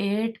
8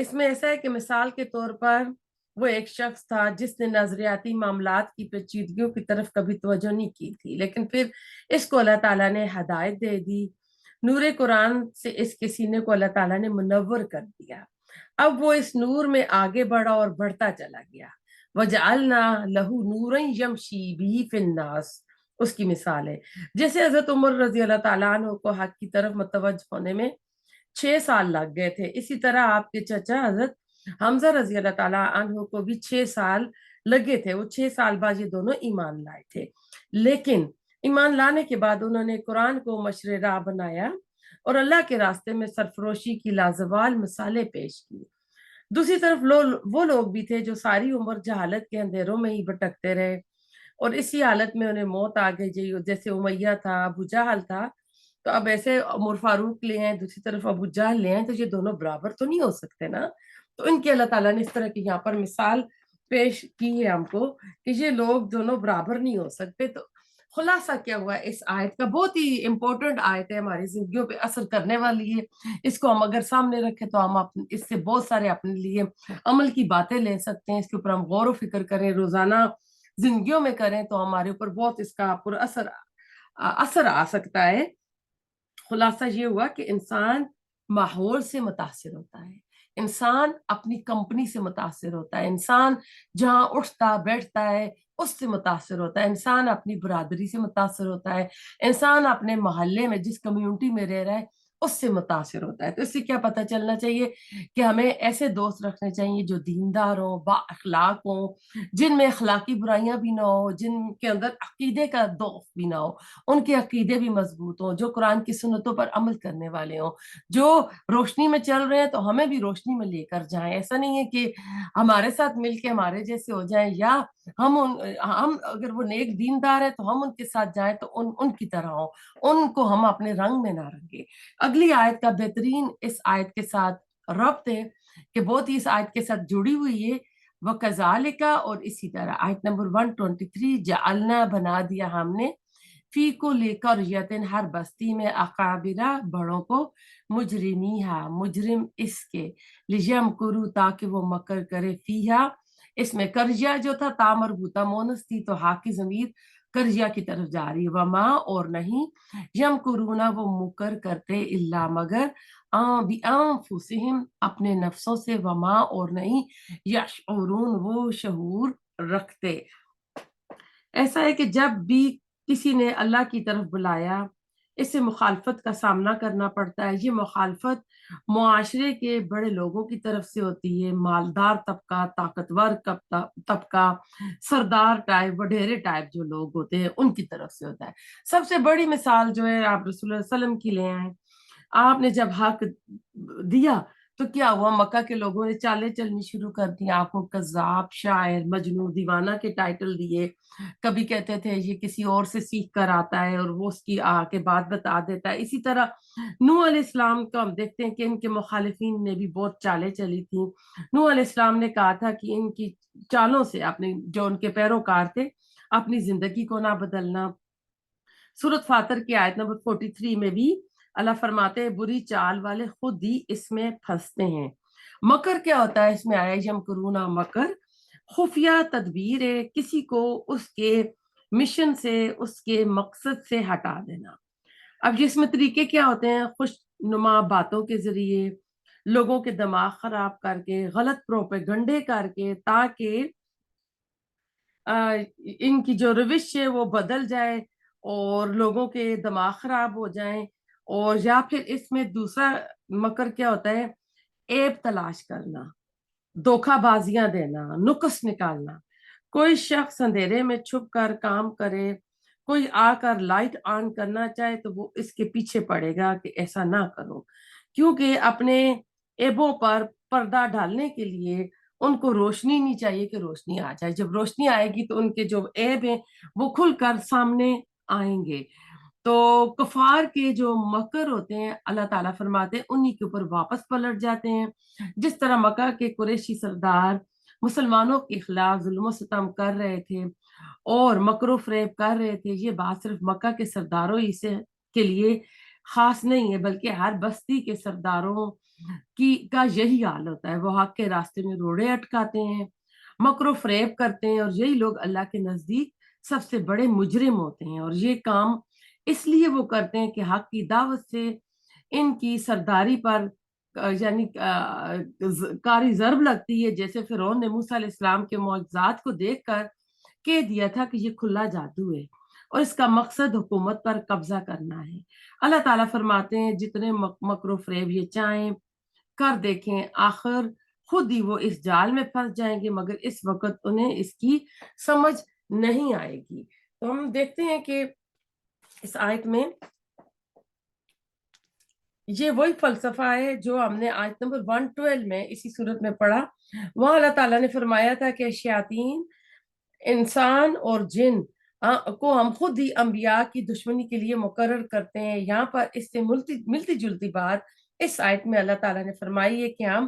اس میں ایسا ہے کہ مثال کے طور پر وہ ایک شخص تھا جس نے نظریاتی معاملات کی پیچیدگیوں کی طرف کبھی توجہ نہیں کی تھی، لیکن پھر اس کو اللہ تعالیٰ نے ہدایت دے دی، نور قرآن سے اس کے سینے کو اللہ تعالیٰ نے منور کر دیا، اب وہ اس نور میں آگے بڑھا اور بڑھتا چلا گیا۔ وَجَعَلْنَا لَهُ نُورًا يَمْشِي بِهِ فِي النَّاسِ، اس کی مثال ہے جیسے حضرت عمر رضی اللہ تعالیٰ عنہ کو حق کی طرف متوجہ ہونے میں 6 سال لگ گئے تھے، اسی طرح آپ کے چچا حضرت حمزہ رضی اللہ تعالیٰ عنہ کو بھی 6 سال لگے تھے، وہ 6 سال بعد یہ دونوں ایمان لائے تھے، لیکن ایمان لانے کے بعد انہوں نے قرآن کو مشر راہ بنایا اور اللہ کے راستے میں سرفروشی کی لازوال مثالیں پیش کی۔ دوسری طرف وہ لوگ بھی تھے جو ساری عمر جہالت کے اندھیروں میں ہی بھٹکتے رہے اور اسی حالت میں انہیں موت آ گئی، جیسے امیہ تھا، ابو جہل تھا، تو اب ایسے عمر فاروق لے ہیں، دوسری طرف ابو جہل لے ہیں، تو یہ دونوں برابر تو نہیں ہو سکتے نا، تو ان کی اللہ تعالیٰ نے اس طرح کی یہاں پر مثال پیش کی ہے ہم کو کہ یہ لوگ دونوں برابر نہیں ہو سکتے۔ تو خلاصہ کیا ہوا ہے اس آیت کا، بہت ہی امپورٹنٹ آیت ہے، ہماری زندگیوں پہ اثر کرنے والی ہے، اس کو ہم اگر سامنے رکھیں تو ہم اس سے بہت سارے اپنے لیے عمل کی باتیں لے سکتے ہیں، اس کے اوپر ہم غور و فکر کریں، روزانہ زندگیوں میں کریں تو ہمارے اوپر بہت اس کا پر اثر آ سکتا ہے۔ خلاصہ یہ ہوا کہ انسان ماحول سے متاثر ہوتا ہے، انسان اپنی کمپنی سے متاثر ہوتا ہے، انسان جہاں اٹھتا بیٹھتا ہے اس سے متاثر ہوتا ہے، انسان اپنی برادری سے متاثر ہوتا ہے، انسان اپنے محلے میں جس کمیونٹی میں رہ رہا ہے اس سے متاثر ہوتا ہے۔ تو اس سے کیا پتہ چلنا چاہیے کہ ہمیں ایسے دوست رکھنے چاہیے جو دیندار ہوں، با اخلاق ہوں، جن میں اخلاقی برائیاں بھی نہ ہو، جن کے اندر عقیدے کا ضعف بھی نہ ہو، ان کے عقیدے بھی مضبوط ہوں، جو قرآن کی سنتوں پر عمل کرنے والے ہوں، جو روشنی میں چل رہے ہیں تو ہمیں بھی روشنی میں لے کر جائیں۔ ایسا نہیں ہے کہ ہمارے ساتھ مل کے ہمارے جیسے ہو جائیں، یا ہم اگر وہ نیک دیندار ہے تو ہم ان کے ساتھ جائیں تو ان کی طرح ہوں، ان کو ہم اپنے رنگ میں نہ رنگیں۔ اگلی آیت کا بہترین اس آیت کے ساتھ ربط ہے کہ بہت ہی اس آیت کے ساتھ جڑی ہوئی ہے، وَكَذَلِكَ، اور اسی طرح آیت نمبر 123، جعلنا بنا دیا ہم نے، فی کل قریۃ ہر بستی میں، اکابرہ بڑوں کو، مجرمیہا مجرم اس کے، لیمکروا تاکہ وہ مکر کرے، فیہا اس میں، قریہ جو تھا تا مربوطہ مونس تھی تو ہا کی ضمیر قریہ کی طرف جا رہی ہے، وما اور نہیں، یمکرون وہ مکر کرتے، الا مگر، بانفسہم اپنے نفسوں سے، وما اور نہیں، یشعرون وہ شعور رکھتے۔ ایسا ہے کہ جب بھی کسی نے اللہ کی طرف بلایا اس سے مخالفت کا سامنا کرنا پڑتا ہے، یہ مخالفت معاشرے کے بڑے لوگوں کی طرف سے ہوتی ہے، مالدار طبقہ، طاقتور طبقہ، سردار ٹائپ، وڈیرے ٹائپ جو لوگ ہوتے ہیں ان کی طرف سے ہوتا ہے۔ سب سے بڑی مثال جو ہے آپ رسول اللہ علیہ وسلم کی لے آئیں، آپ نے جب حق دیا تو کیا ہوا، مکہ کے لوگوں نے چالیں چلنی شروع کر دی، آپ کو کذاب، شاعر، مجنون، دیوانہ کے ٹائٹل دیے، کبھی کہتے تھے یہ کسی اور سے سیکھ کر آتا ہے اور وہ اس کی آ کے بات بتا دیتا ہے۔ اسی طرح نوح علیہ السلام کو ہم دیکھتے ہیں کہ ان کے مخالفین نے بھی بہت چالیں چلی تھیں۔ نوح علیہ السلام نے کہا تھا کہ ان کی چالوں سے اپنے جو ان کے پیروکار تھے اپنی زندگی کو نہ بدلنا۔ سورۃ فاتر کی آیت نمبر 43 میں بھی اللہ فرماتے ہیں بری چال والے خود ہی اس میں پھنستے ہیں۔ مکر کیا ہوتا ہے؟ اس میں آیا یمکرون، مکر خفیہ تدبیر ہے، کسی کو اس کے مشن سے، اس کے مقصد سے ہٹا دینا۔ اب اس میں طریقے کیا ہوتے ہیں؟ خوش نما باتوں کے ذریعے، لوگوں کے دماغ خراب کر کے، غلط پروپیگنڈے کر کے، تاکہ ان کی جو روش ہے وہ بدل جائے اور لوگوں کے دماغ خراب ہو جائیں۔ اور یا پھر اس میں دوسرا مکر کیا ہوتا ہے؟ عیب تلاش کرنا، دھوکہ بازیاں دینا، نقص نکالنا۔ کوئی شخص اندھیرے میں چھپ کر کام کرے، کوئی آ کر لائٹ آن کرنا چاہے تو وہ اس کے پیچھے پڑے گا کہ ایسا نہ کرو، کیونکہ اپنے عیبوں پر پردہ ڈالنے کے لیے ان کو روشنی نہیں چاہیے کہ روشنی آ جائے، جب روشنی آئے گی تو ان کے جو عیب ہیں وہ کھل کر سامنے آئیں گے۔ تو کفار کے جو مکر ہوتے ہیں اللہ تعالیٰ فرماتے ہیں انہی کے اوپر واپس پلٹ جاتے ہیں، جس طرح مکہ کے قریشی سردار مسلمانوں کے خلاف ظلم و ستم کر رہے تھے اور مکر و فریب کر رہے تھے، یہ بات صرف مکہ کے سرداروں ہی سے کے لیے خاص نہیں ہے بلکہ ہر بستی کے سرداروں کا یہی حال ہوتا ہے. وہ حق کے راستے میں روڑے اٹکاتے ہیں، مکر و فریب کرتے ہیں، اور یہی لوگ اللہ کے نزدیک سب سے بڑے مجرم ہوتے ہیں. اور یہ کام اس لیے وہ کرتے ہیں کہ حق کی دعوت سے ان کی سرداری پر یعنی کاری ضرب لگتی ہے. جیسے فرعون نے موسیٰ علیہ السلام کے معجزات کو دیکھ کر کہہ دیا تھا کہ یہ کھلا جادو ہے اور اس کا مقصد حکومت پر قبضہ کرنا ہے. اللہ تعالیٰ فرماتے ہیں جتنے مکر و فریب یہ چاہیں کر دیکھیں، آخر خود ہی وہ اس جال میں پھنس جائیں گے، مگر اس وقت انہیں اس کی سمجھ نہیں آئے گی. تو ہم دیکھتے ہیں کہ اس آیت میں یہ وہی فلسفہ ہے جو ہم نے آیت نمبر 112 میں اسی صورت میں پڑھا. وہاں اللہ تعالیٰ نے فرمایا تھا کہ شیاطین، انسان اور جن کو ہم خود ہی انبیاء کی دشمنی کے لیے مقرر کرتے ہیں. یہاں پر اس سے ملتی جلتی بات اس آیت میں اللہ تعالیٰ نے فرمائی ہے کہ ہم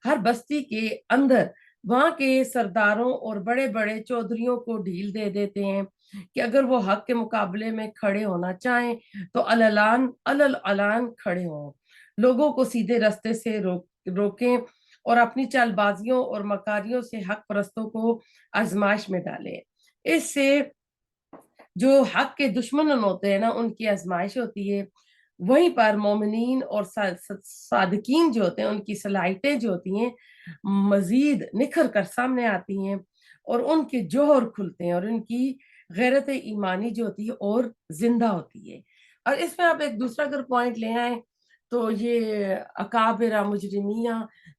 ہر بستی کے اندر وہاں کے سرداروں اور بڑے بڑے چودھریوں کو ڈھیل دے دیتے ہیں کہ اگر وہ حق کے مقابلے میں کھڑے ہونا چاہیں تو علان کھڑے ہوں، لوگوں کو سیدھے رستے سے روکیں اور اپنی چال بازیوں اور مکاریوں سے حق پرستوں کو آزمائش میں ڈالیں. اس سے جو حق کے دشمن ہوتے ہیں نا ان کی آزمائش ہوتی ہے. وہیں پر مومنین اور صادقین جو ہوتے ہیں ان کی صلاحیتیں جو ہوتی ہیں مزید نکھر کر سامنے آتی ہیں اور ان کے جوہر کھلتے ہیں اور ان کی غیرت ایمانی جو ہوتی ہے اور زندہ ہوتی ہے. اور اس میں آپ ایک دوسرا اگر پوائنٹ لے آئیں تو یہ اکابر مجرمیہ،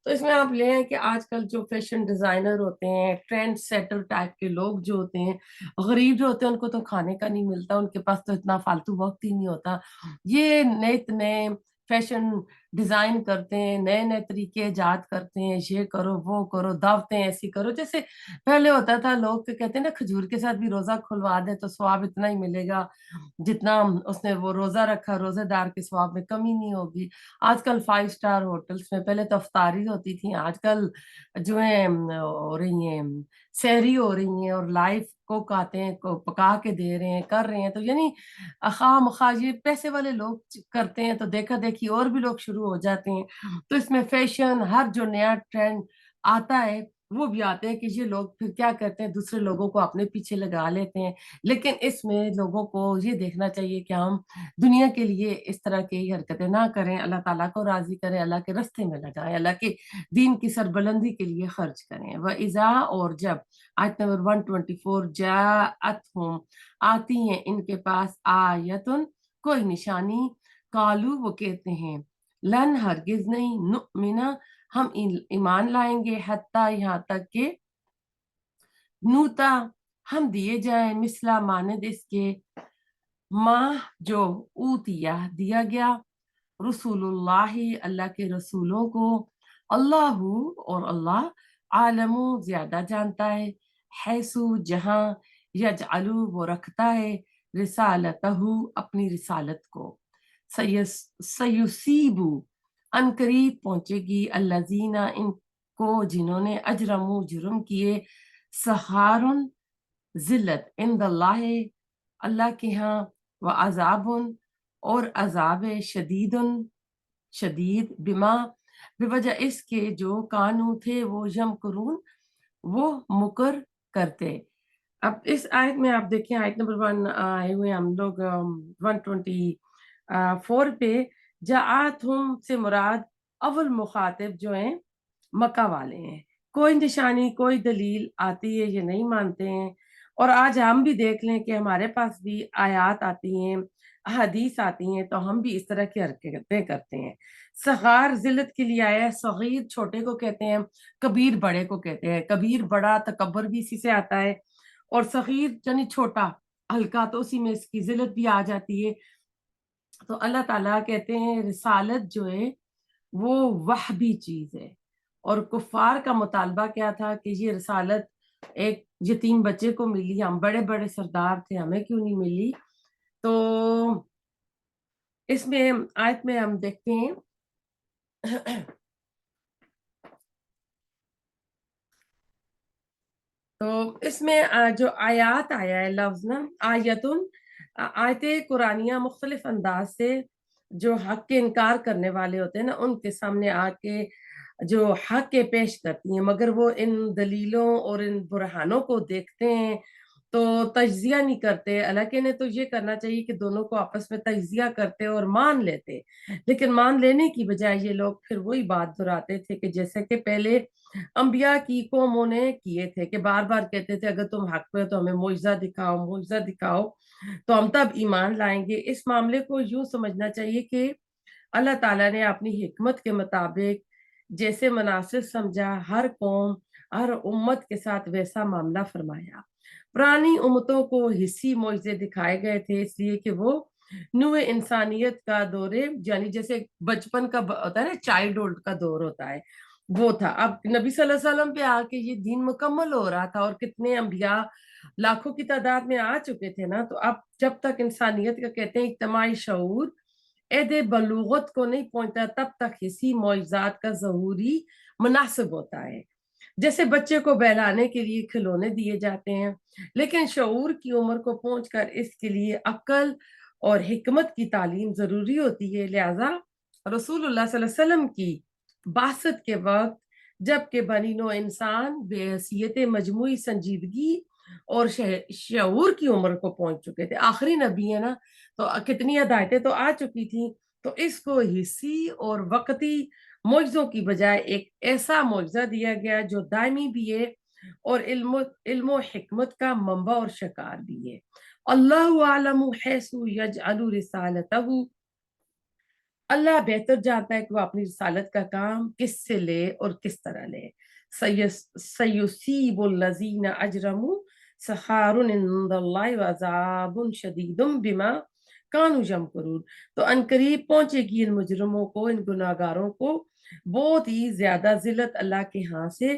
تو اس میں آپ لے آئیں کہ آج کل جو فیشن ڈیزائنر ہوتے ہیں، ٹرینڈ سیٹر ٹائپ کے لوگ جو ہوتے ہیں، غریب جو ہوتے ہیں ان کو تو کھانے کا نہیں ملتا، ان کے پاس تو اتنا فالتو وقت ہی نہیں ہوتا. یہ نئے فیشن ڈیزائن کرتے ہیں، نئے نئے طریقے ایجاد کرتے ہیں، یہ کرو وہ کرو، دعوتیں ایسی کرو. جیسے پہلے ہوتا تھا لوگ کہتے ہیں نا کھجور کے ساتھ بھی روزہ کھلوا دے تو ثواب اتنا ہی ملے گا جتنا اس نے وہ روزہ رکھا، روزہ دار کے ثواب میں کمی نہیں ہوگی. آج کل 5 اسٹار ہوٹلس میں پہلے تو افطاری ہوتی تھی، آج کل جو ہے ہو رہی ہیں سحری ہو رہی ہیں اور لائف کو کھاتے ہیں، کو پکا کے دے رہے ہیں، کر رہے ہیں. تو یعنی خواہ مخواہ یہ پیسے والے لوگ کرتے ہیں تو دیکھا دیکھی اور بھی لوگ شروع ہو جاتے ہیں. تو اس میں فیشن ہر جو نیا ٹرینڈ آتا ہے وہ بھی آتے ہیں کہ یہ لوگ پھر کیا کرتے ہیں دوسرے لوگوں کو اپنے پیچھے لگا لیتے ہیں. لیکن اس میں لوگوں کو یہ دیکھنا چاہیے کہ ہم دنیا کے لیے اس طرح کی حرکتیں نہ کریں، اللہ تعالیٰ کو راضی کریں، اللہ کے رستے میں لگائیں، اللہ کے دین کی سربلندی کے لیے خرچ کریں. وَإِذَا، اور جب، آیت نمبر 124، جاءتہم، آتی ہیں ان کے پاس، آیتن، کوئی نشانی، قالو، وہ کہتے ہیں، لن، ہرگز نہیں، نؤمنا، ہم ایمان لائیں گے، حتیٰ، یہاں تک کہ، نوتا، ہم دیے جائیں، مثلا، مانند اس کے، ماں، جو، اوتیا، دیا گیا، رسول اللہ، اللہ کے رسولوں کو، اللہ، اور اللہ، عالم، زیادہ جانتا ہے، حیثو، جہاں، یجعلو، وہ رکھتا ہے، رسالتہ، اپنی رسالت کو، سیصیبو، ان قریب پہنچے گی، الذین، ان کو، جنہوں نے، اجرمو، جرم کیے، سخارن، ذلت، عند اللہ، اللہ کے ہاں، وعذاب، اور عذاب، شدید، شدید، بما، بوجہ اس کے، جو کانو تھے وہ، یمکرون، وہ مکر کرتے. اب اس آیت میں آپ دیکھیں آیت نمبر 1 آئے ہوئے ہم لوگ 124 پہ. جاءتہم سے مراد اول مخاطب جو ہیں مکہ والے ہیں. کوئی نشانی، کوئی دلیل آتی ہے یہ نہیں مانتے ہیں. اور آج ہم بھی دیکھ لیں کہ ہمارے پاس بھی آیات آتی ہیں، حدیث آتی ہیں تو ہم بھی اس طرح کی حرکتیں کرتے ہیں. صغار ذلت کے لیے آیا ہے، صغیر چھوٹے کو کہتے ہیں، کبیر بڑے کو کہتے ہیں. کبیر بڑا، تکبر بھی اسی سے آتا ہے، اور صغیر یعنی چھوٹا ہلکا، تو اسی میں اس کی ذلت بھی آ جاتی ہے. تو اللہ تعالیٰ کہتے ہیں رسالت جو ہے وہ وحبی چیز ہے، اور کفار کا مطالبہ کیا تھا کہ یہ رسالت ایک یتیم بچے کو ملی، ہم بڑے بڑے سردار تھے ہمیں کیوں نہیں ملی. تو اس میں آیت میں ہم دیکھتے ہیں تو اس میں جو آیات آیا ہے لفظ نا آیتن، آیت قرآنیہ مختلف انداز سے جو حق کے انکار کرنے والے ہوتے ہیں نا، ان کے سامنے آ کے جو حق کے پیش کرتی ہیں، مگر وہ ان دلیلوں اور ان برہانوں کو دیکھتے ہیں تو تجزیہ نہیں کرتے۔ حالانکہ انہیں تو یہ کرنا چاہیے کہ دونوں کو آپس میں تجزیہ کرتے اور مان لیتے، لیکن مان لینے کی بجائے یہ لوگ پھر وہی بات دہراتے تھے کہ جیسے کہ پہلے انبیاء کی قوموں نے کیے تھے، کہ بار بار کہتے تھے اگر تم حق پہ ہو تو ہمیں معجزہ دکھاؤ، معجزہ دکھاؤ تو ہم تب ایمان لائیں گے۔ اس معاملے کو یوں سمجھنا چاہیے کہ اللہ تعالیٰ نے اپنی حکمت کے مطابق جیسے مناسب سمجھا ہر قوم ہر امت کے ساتھ ویسا معاملہ فرمایا۔ پرانی امتوں کو حصی معجزے دکھائے گئے تھے، اس لیے کہ وہ نوع انسانیت کا دور، یعنی جیسے بچپن کا ہوتا ہے نا، چائلڈ کا دور ہوتا ہے، وہ تھا۔ اب نبی صلی اللہ علیہ وسلم پہ آ کے یہ دین مکمل ہو رہا تھا اور کتنے انبیاء لاکھوں کی تعداد میں آ چکے تھے نا، تو اب جب تک انسانیت کا کہتے ہیں اجتماعی شعور عہد بلوغت کو نہیں پہنچتا، تب تک اسی معجزات کا ظہوری مناسب ہوتا ہے۔ جیسے بچے کو بہلانے کے لیے کھلونے دیے جاتے ہیں، لیکن شعور کی عمر کو پہنچ کر اس کے لیے عقل اور حکمت کی تعلیم ضروری ہوتی ہے۔ لہذا رسول اللہ صلی اللہ علیہ وسلم کی بعثت کے وقت جب کہ بنی نوع انسان بے حیثیت مجموعی سنجیدگی اور شعور کی عمر کو پہنچ چکے تھے، آخری نبی ہے نا، تو کتنی ہدایتیں تو آ چکی تھیں، تو اس کو حصی اور وقتی معجزوں کی بجائے ایک ایسا معجزہ دیا گیا جو دائمی بھی ہے اور علم و حکمت کا منبع اور شکار بھی ہے۔ اللہ عالم حیث یجعل رسالتہ، اللہ بہتر جانتا ہے کہ وہ اپنی رسالت کا کام کس سے لے اور کس طرح لے۔ سیصیب الذین اجرموا سخار عند اللہ وعذاب شدید بما کانوا یمکرون، تو عنقریب پہنچے گی ان مجرموں کو، ان گناہگاروں کو بہت ہی زیادہ ذلت اللہ کے ہاں سے،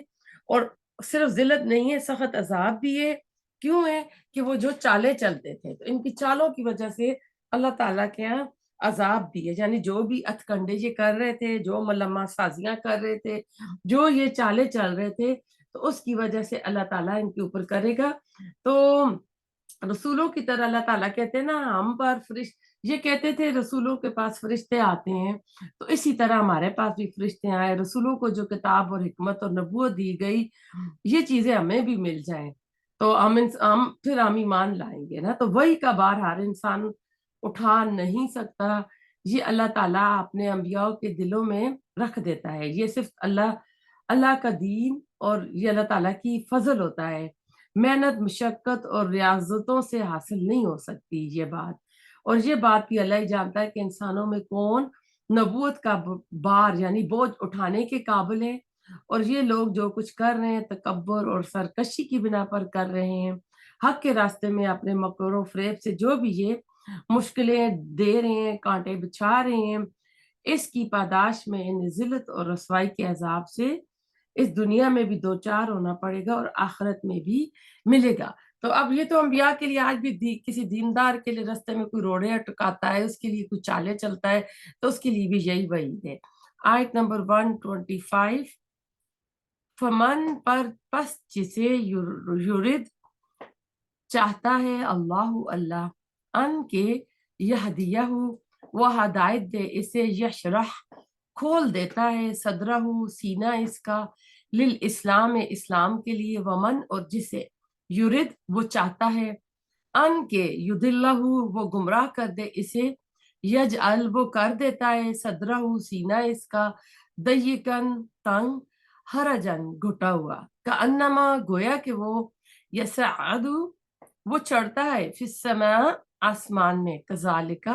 اور صرف ذلت نہیں ہے، سخت عذاب بھی ہے۔ کیوں ہے؟ کہ وہ جو چالیں چلتے تھے، تو ان کی چالوں کی وجہ سے اللہ تعالیٰ کے ہاں عذاب بھی ہے، یعنی جو بھی اتکنڈے یہ کر رہے تھے، جو ملمہ سازیاں کر رہے تھے، جو یہ چالیں چل رہے تھے، تو اس کی وجہ سے اللہ تعالیٰ ان کے اوپر کرے گا۔ تو رسولوں کی طرح اللہ تعالیٰ کہتے ہیں نا، ہم پر یہ کہتے تھے رسولوں کے پاس فرشتے آتے ہیں، تو اسی طرح ہمارے پاس بھی فرشتے آئے، رسولوں کو جو کتاب اور حکمت اور نبوت دی گئی، یہ چیزیں ہمیں بھی مل جائیں تو پھر ہم ایمان لائیں گے نا۔ تو وہی کا بار ہر انسان اٹھا نہیں سکتا، یہ اللہ تعالیٰ اپنے انبیاء کے دلوں میں رکھ دیتا ہے، یہ صرف اللہ کا دین اور یہ اللہ تعالیٰ کی فضل ہوتا ہے، محنت مشقت اور ریاضتوں سے حاصل نہیں ہو سکتی یہ بات۔ اور یہ بات بھی اللہ ہی جانتا ہے کہ انسانوں میں کون نبوت کا بار یعنی بوجھ اٹھانے کے قابل ہے، اور یہ لوگ جو کچھ کر رہے ہیں تکبر اور سرکشی کی بنا پر کر رہے ہیں، حق کے راستے میں اپنے مکر و فریب سے جو بھی یہ مشکلیں دے رہے ہیں، کانٹے بچھا رہے ہیں، اس کی پاداش میں انہیں ذلت اور رسوائی کے عذاب سے اس دنیا میں بھی دوچار ہونا پڑے گا اور آخرت میں بھی ملے گا۔ تو اب یہ تو انبیاء کے لیے آج بھی کسی دیندار کے لیے رستے میں کوئی روڑے اٹکاتا ہے، اس کے لیے کوئی چالے چلتا ہے، تو اس کے لیے بھی یہی وعید ہے۔ آیت نمبر 125، فمن پر پس جسے یورد چاہتا ہے اللہ ان کے یہدیہ وہ ہدایت دے اسے، یشرح کھول دیتا ہے، صدرہ سینہ اس کا، للاسلام اسلام کے لیے، ومن اور جسے یورد وہ چاہتا ہے، ان کے یدلہ وہ گمراہ کر دے اسے، یجعل وہ کر دیتا ہے، صدرہ سینہ اس کا، ضیقاً تنگ، حرجاً گھٹا ہوا، کانما گویا کہ وہ یصعد وہ چڑھتا ہے، فی السماء آسمان میں، کذالک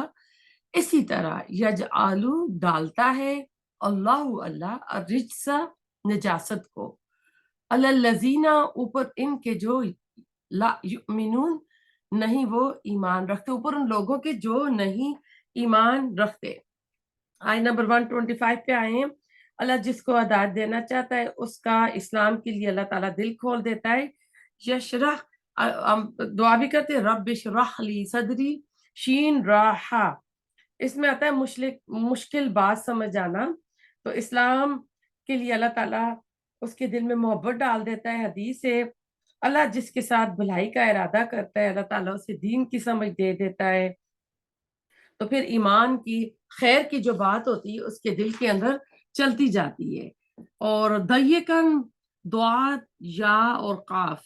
اسی طرح، یجعل ڈالتا ہے اللہ الرجس نجاست کو، علی الذین اوپر ان کے جو لا یؤمنون نہیں وہ ایمان رکھتے، اوپر ان لوگوں کے جو نہیں ایمان رکھتے۔ آیت نمبر 125 پہ آئے ہیں۔ اللہ جس کو ہدایت دینا چاہتا ہے اس کا اسلام کے لیے اللہ تعالیٰ دل کھول دیتا ہے۔ یشرح دعا بھی کرتے ہیں، رب اشرح لی صدری، شین راحہ، اس میں آتا ہے مشکل بات سمجھ آنا، تو اسلام کے لیے اللہ تعالیٰ اس کے دل میں محبت ڈال دیتا ہے۔ حدیث ہے، اللہ جس کے ساتھ بھلائی کا ارادہ کرتا ہے اللہ تعالیٰ اسے دین کی سمجھ دے دیتا ہے، تو پھر ایمان کی خیر کی جو بات ہوتی ہے اس کے دل کے اندر چلتی جاتی ہے. اور دیکن دعا یا اور قاف،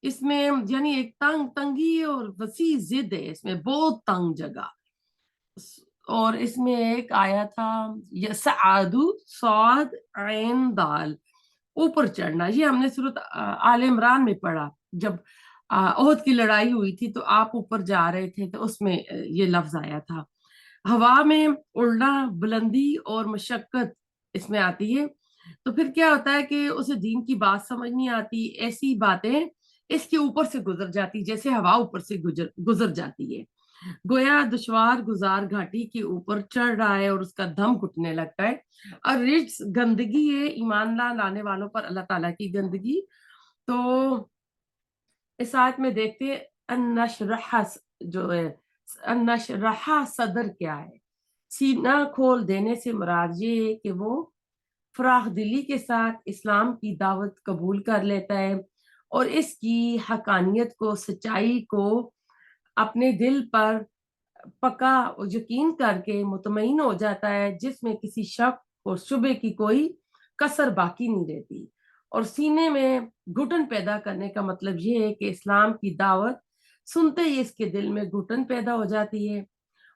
اس میں یعنی ایک تنگی اور وسیع ضد ہے، اس میں بہت تنگ جگہ. اور اس میں ایک آیا تھا یسعدو صاد عین دال، اوپر چڑھنا. یہ ہم نے سورۃ آل عمران میں پڑھا، جب احد کی لڑائی ہوئی تھی تو آپ اوپر جا رہے تھے تو اس میں یہ لفظ آیا تھا. ہوا میں اڑنا، بلندی اور مشقت اس میں آتی ہے. تو پھر کیا ہوتا ہے کہ اسے دین کی بات سمجھ نہیں آتی، ایسی باتیں اس کے اوپر سے گزر جاتی جیسے ہوا اوپر سے گزر جاتی ہے. گویا دشوار گزار گھاٹی کے اوپر چڑھ رہا ہے اور اس کا دم گھٹنے لگتا ہے. اور رجس گندگی ہے ایمان لانے والوں پر، اللہ تعالیٰ کی گندگی. تو اس آیت میں دیکھتے ہیں النشرح جو ہے، النشرح صدر کیا ہے؟ سینہ کھول دینے سے مراد یہ ہے کہ وہ فراخ دلی کے ساتھ اسلام کی دعوت قبول کر لیتا ہے اور اس کی حقانیت کو، سچائی کو اپنے دل پر پکا یقین کر کے مطمئن ہو جاتا ہے، جس میں کسی شک اور شبے کی کوئی کسر باقی نہیں رہتی. اور سینے میں گھٹن پیدا کرنے کا مطلب یہ ہے کہ اسلام کی دعوت سنتے ہی اس کے دل میں گھٹن پیدا ہو جاتی ہے.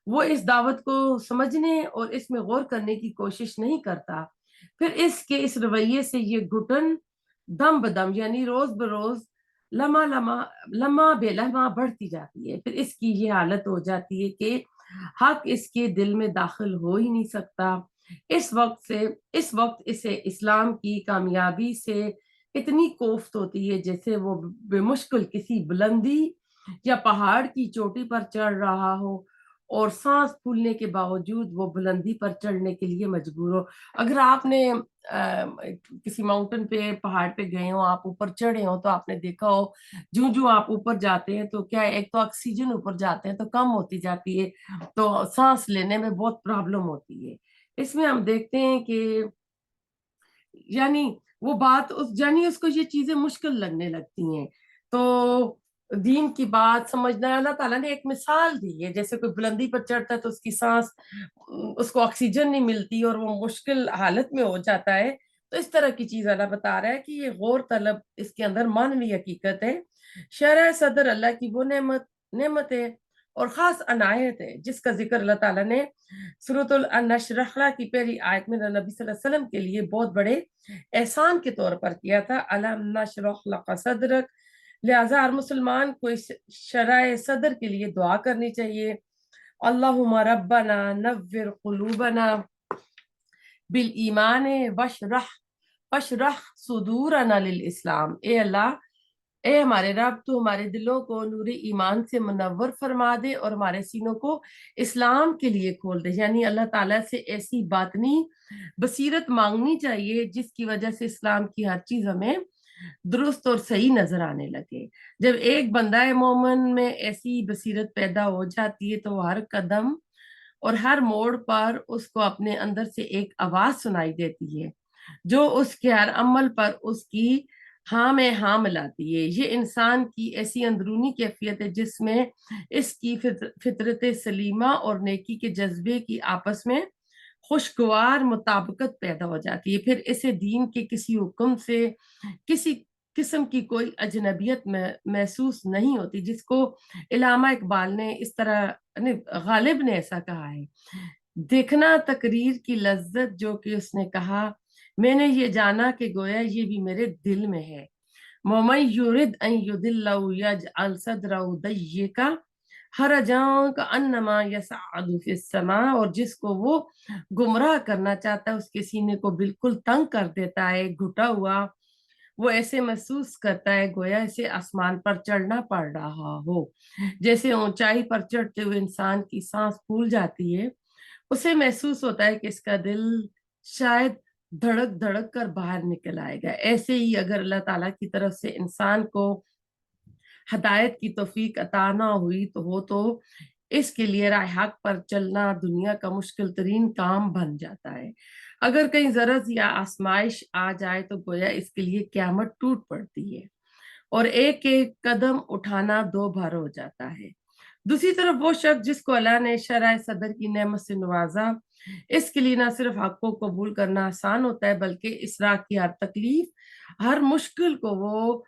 وہ اس دعوت کو سمجھنے اور اس میں غور کرنے کی کوشش نہیں کرتا. پھر اس کے اس رویے سے یہ گھٹن دم بدم یعنی روز بروز، لمحہ بے لمحہ بڑھتی جاتی ہے. پھر اس کی یہ حالت ہو جاتی ہے کہ حق اس کے دل میں داخل ہو ہی نہیں سکتا. اس وقت اسے اسلام کی کامیابی سے اتنی کوفت ہوتی ہے جیسے وہ بے مشکل کسی بلندی یا پہاڑ کی چوٹی پر چڑھ رہا ہو اور سانس پھولنے کے باوجود وہ بلندی پر چڑھنے کے لیے مجبور ہو. اگر آپ نے کسی ماؤنٹن پہ، پہاڑ پہ گئے ہو، آپ اوپر چڑھے ہو، تو آپ نے دیکھا ہو جو آپ اوپر جاتے ہیں تو کیا ایک تو آکسیجن اوپر جاتے ہیں تو کم ہوتی جاتی ہے، تو سانس لینے میں بہت پرابلم ہوتی ہے. اس میں ہم دیکھتے ہیں کہ یعنی وہ بات یعنی اس کو یہ چیزیں مشکل لگنے لگتی ہیں. تو دین کی بات سمجھنا، اللہ تعالیٰ نے ایک مثال دی ہے، جیسے کوئی بلندی پر چڑھتا ہے تو اس کی سانس، اس کو آکسیجن نہیں ملتی اور وہ مشکل حالت میں ہو جاتا ہے. تو اس طرح کی چیز اللہ بتا رہا ہے کہ یہ غور طلب اس کے اندر معنوی حقیقت ہے. شرح صدر اللہ کی وہ نعمت ہے اور خاص عنایت ہے جس کا ذکر اللہ تعالیٰ نے سورۃ النشرح کی پہلی آیت میں نبی صلی اللہ علیہ وسلم کے لیے بہت بڑے احسان کے طور پر کیا تھا. الم نشرح لک صدرک. لہٰذا ہر مسلمان کو اس شرح صدر کے لیے دعا کرنی چاہیے. اللہم ربنا نور قلوبنا بالایمان واشرح صدورنا للاسلام. اے اللہ، اے ہمارے رب، تو ہمارے دلوں کو نور ایمان سے منور فرما دے اور ہمارے سینوں کو اسلام کے لیے کھول دے. یعنی اللہ تعالیٰ سے ایسی باطنی بصیرت مانگنی چاہیے جس کی وجہ سے اسلام کی ہر چیز ہمیں درست اور صحیح نظر آنے لگے. جب ایک بندہ مومن میں ایسی بصیرت پیدا ہو جاتی ہے تو ہر قدم اور ہر موڑ پر اس کو اپنے اندر سے ایک آواز سنائی دیتی ہے جو اس کے ہر عمل پر اس کی ہاں میں ہاں ملاتی ہے. یہ انسان کی ایسی اندرونی کیفیت ہے جس میں اس کی فطرت سلیمہ اور نیکی کے جذبے کی آپس میں خوشگوار مطابقت پیدا ہو جاتی ہے. پھر اسے دین کے کسی حکم سے کسی قسم کی کوئی اجنبیت محسوس نہیں ہوتی، جس کو علامہ اقبال نے اس طرح، غالب نے ایسا کہا ہے، دیکھنا تقریر کی لذت جو کہ اس نے کہا، میں نے یہ جانا کہ گویا یہ بھی میرے دل میں ہے. وَمَن يُرِدْ أَن يُضِلَّهُ يَجْعَلْ صَدْرَهُ ضَيِّقًا حَرَجًا كَأَنَّمَا يَصْعَدُ فِي السَّمَاءِ. اور جس کو وہ گمراہ کرنا چاہتا ہے اس کے سینے کو بالکل تنگ کر دیتا ہے، گھٹا ہوا. وہ ایسے محسوس کرتا ہے گویا اسے آسمان پر چڑھنا پڑ رہا ہو. جیسے اونچائی پر چڑھتے ہوئے انسان کی سانس پھول جاتی ہے، اسے محسوس ہوتا ہے کہ اس کا دل شاید دھڑک دھڑک کر باہر نکل آئے گا. ایسے ہی اگر اللہ تعالیٰ کی طرف سے انسان کو ہدایت کی توفیق عطا نہ ہوئی تو اس کے لیے راہ حق پر چلنا دنیا کا مشکل ترین کام بن جاتا ہے. اگر کہیں ضرر یا آزمائش آ جائے تو گویا اس کے لیے قیامت ٹوٹ پڑتی ہے اور ایک ایک قدم اٹھانا دو بھر ہو جاتا ہے. دوسری طرف وہ شخص جس کو اللہ نے شرح صدر کی نعمت سے نوازا، اس کے لیے نہ صرف حق کو قبول کرنا آسان ہوتا ہے بلکہ اسراء کی ہر تکلیف، ہر مشکل کو وہ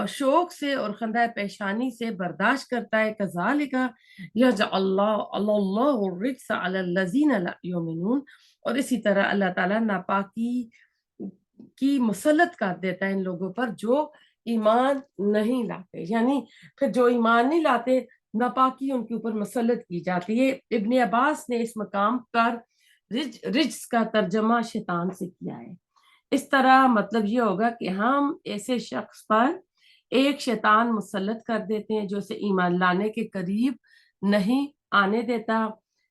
شوق سے اور خندہ پیشانی سے برداشت کرتا ہے۔ کذالک یجعل اللہ الرجس علی الذین لا یؤمنون، اور اسی طرح اللہ تعالیٰ ناپاکی کی مسلط کر دیتا ہے ان لوگوں پر جو ایمان نہیں لاتے، یعنی پھر جو ایمان نہیں لاتے ناپاکی ان کے اوپر مسلط کی جاتی ہے۔ ابن عباس نے اس مقام پر رجس کا ترجمہ شیطان سے کیا ہے۔ اس طرح مطلب یہ ہوگا کہ ہم ایسے شخص پر ایک شیطان مسلط کر دیتے ہیں جو اسے ایمان لانے کے قریب نہیں آنے دیتا۔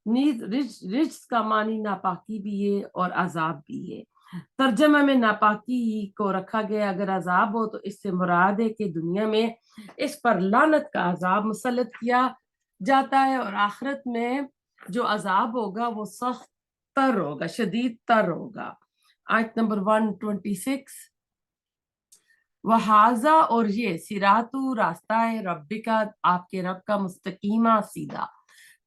نیز رجس کا معنی ناپاکی بھی ہے اور عذاب بھی ہے۔ ترجمہ میں ناپاکی کو رکھا گیا، اگر عذاب ہو تو اس سے مراد ہے کہ دنیا میں اس پر لعنت کا عذاب مسلط کیا جاتا ہے، اور آخرت میں جو عذاب ہوگا وہ سخت تر ہوگا، شدید تر ہوگا۔ آیت نمبر 126، وہذا، اور یہ سراتو راستہ ہے، رب کا، آپ کے رب کا، مستقیمہ سیدھا،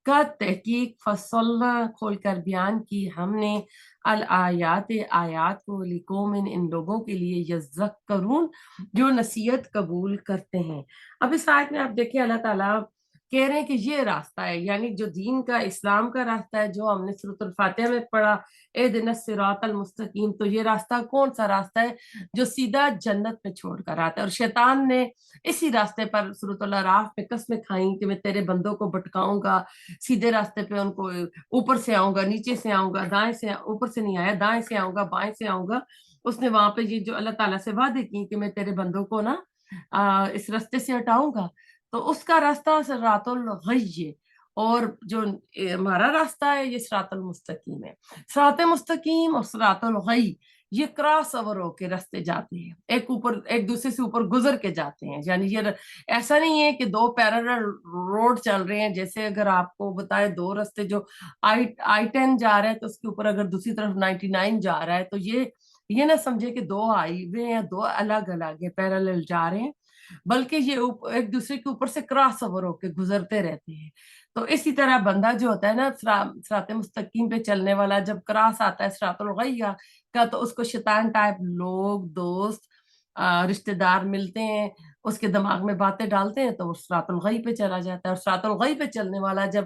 کا تحقیق فصلنا کھول کر بیان کی ہم نے الآیات آیات کو لقوم ان لوگوں کے لیے یذکرون جو نصیحت قبول کرتے ہیں۔ اب اس آیت میں آپ دیکھیں اللہ تعالیٰ کہہ رہے ہیں کہ یہ راستہ ہے، یعنی جو دین کا، اسلام کا راستہ ہے جو ہم نے سورۃ الفاتحہ میں پڑھا، اہدنا الصراط المستقیم، تو یہ راستہ کون سا راستہ ہے؟ جو سیدھا جنت میں چھوڑ کر آتا ہے۔ اور شیطان نے اسی راستے پر سورۃ الاعراف میں قسمیں کھائیں کہ میں تیرے بندوں کو بھٹکاؤں گا، سیدھے راستے پہ ان کو، اوپر سے آؤں گا، نیچے سے آؤں گا، دائیں سے، اوپر سے نہیں آیا، دائیں سے آؤں گا، بائیں سے آؤں گا۔ اس نے وہاں پہ یہ جو اللہ تعالیٰ سے وعدے کی کہ میں تیرے بندوں کو نا اس راستے سے ہٹاؤں گا، تو اس کا راستہ صراط الغی، اور جو ہمارا راستہ ہے یہ صراط المستقیم ہے۔ صراط مستقیم اور صراط الغی یہ کراس اوور ہو کے راستے جاتے ہیں، ایک دوسرے سے اوپر گزر کے جاتے ہیں، یعنی یہ ایسا نہیں ہے کہ دو پیرالل روڈ چل رہے ہیں۔ جیسے اگر آپ کو بتائے دو راستے، جو I-10 جا رہا ہے تو اس کے اوپر اگر دوسری طرف 99 جا رہا ہے، تو یہ نہ سمجھے کہ دو ہائی وے ہیں، دو الگ الگ پیرالل جا رہے ہیں، بلکہ یہ ایک دوسرے کے اوپر سے کراس اوور ہو کے گزرتے رہتے ہیں۔ تو اسی طرح بندہ جو ہوتا ہے نا صراط مستقیم پہ چلنے والا، جب کراس آتا ہے صراط الغی کا، تو اس کو شیطان ٹائپ لوگ، دوست، رشتہ دار ملتے ہیں، اس کے دماغ میں باتیں ڈالتے ہیں، تو وہ صراط الغی پہ چلا جاتا ہے۔ اور صراط الغی پہ چلنے والا جب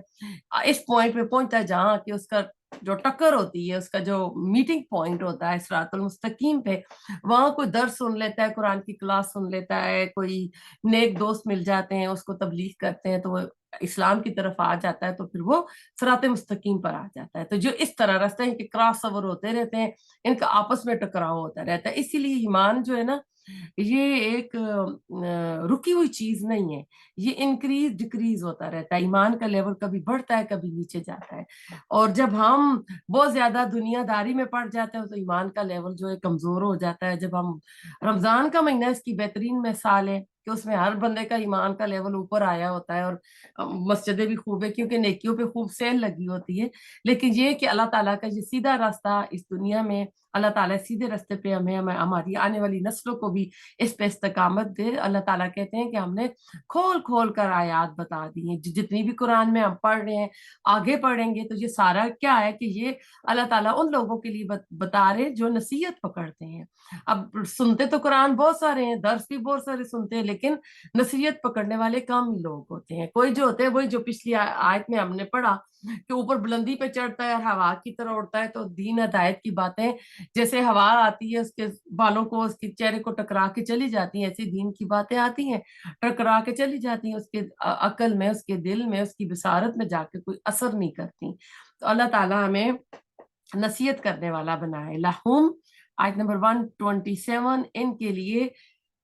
اس پوائنٹ پہ پہنچتا ہے جہاں کہ اس کا جو ٹکر ہوتی ہے، اس کا جو میٹنگ پوائنٹ ہوتا ہے صراط المستقیم پہ، وہاں کوئی درس سن لیتا ہے، قرآن کی کلاس سن لیتا ہے، کوئی نیک دوست مل جاتے ہیں، اس کو تبلیغ کرتے ہیں، تو وہ اسلام کی طرف آ جاتا ہے، تو پھر وہ صراط مستقیم پر آ جاتا ہے۔ تو جو اس طرح راستے ہیں کہ کراس اوور ہوتے رہتے ہیں، ان کا آپس میں ٹکراؤ ہوتا رہتا ہے۔ اسی لیے ایمان جو ہے نا، یہ ایک رکی ہوئی چیز نہیں ہے، یہ انکریز ڈکریز ہوتا رہتا ہے۔ ایمان کا لیول کبھی بڑھتا ہے، کبھی نیچے جاتا ہے، اور جب ہم بہت زیادہ دنیا داری میں پڑ جاتے ہیں تو ایمان کا لیول جو ہے کمزور ہو جاتا ہے۔ جب ہم رمضان کا مہینہ اس کی بہترین مثال ہے کہ اس میں ہر بندے کا ایمان کا لیول اوپر آیا ہوتا ہے، اور مسجدیں بھی خوب ہے کیونکہ نیکیوں پہ خوب سیل لگی ہوتی ہے۔ لیکن یہ کہ اللہ تعالیٰ کا یہ سیدھا راستہ اس دنیا میں، اللہ تعالیٰ سیدھے راستے پہ ہماری آنے والی نسلوں کو بھی اس پہ استقامت دے۔ اللہ تعالیٰ کہتے ہیں کہ ہم نے کھول کھول کر آیات بتا دی ہیں، جتنی بھی قرآن میں ہم پڑھ رہے ہیں، آگے پڑھیں گے تو یہ سارا کیا ہے کہ یہ اللہ تعالیٰ ان لوگوں کے لیے بتا رہے جو نصیحت پکڑتے ہیں۔ اب سنتے تو قرآن بہت سارے ہیں، درس بھی بہت سارے سنتے ہیں، لیکن نصیحت پکڑنے والے کم ہی لوگ ہوتے ہیں۔ کوئی جو ہوتے ہیں وہی جو پچھلی آیت میں ہم نے پڑھا کہ اوپر بلندی پہ چڑھتا ہے اور ہوا کی طرح اڑتا ہے، تو دین ہدایت کی باتیں جیسے ہوا آتی ہے اس کے بالوں کو، اس کے چہرے کو ٹکرا کے چلی جاتی ہیں، ایسی دین کی باتیں آتی ہیں ٹکرا کے چلی جاتی ہیں، اس کے عقل میں، اس کے دل میں، اس کی بصارت میں جا کے کوئی اثر نہیں کرتی۔ تو اللہ تعالیٰ ہمیں نصیحت کرنے والا بنائے۔ لہم، آیت نمبر 127، ان کے لیے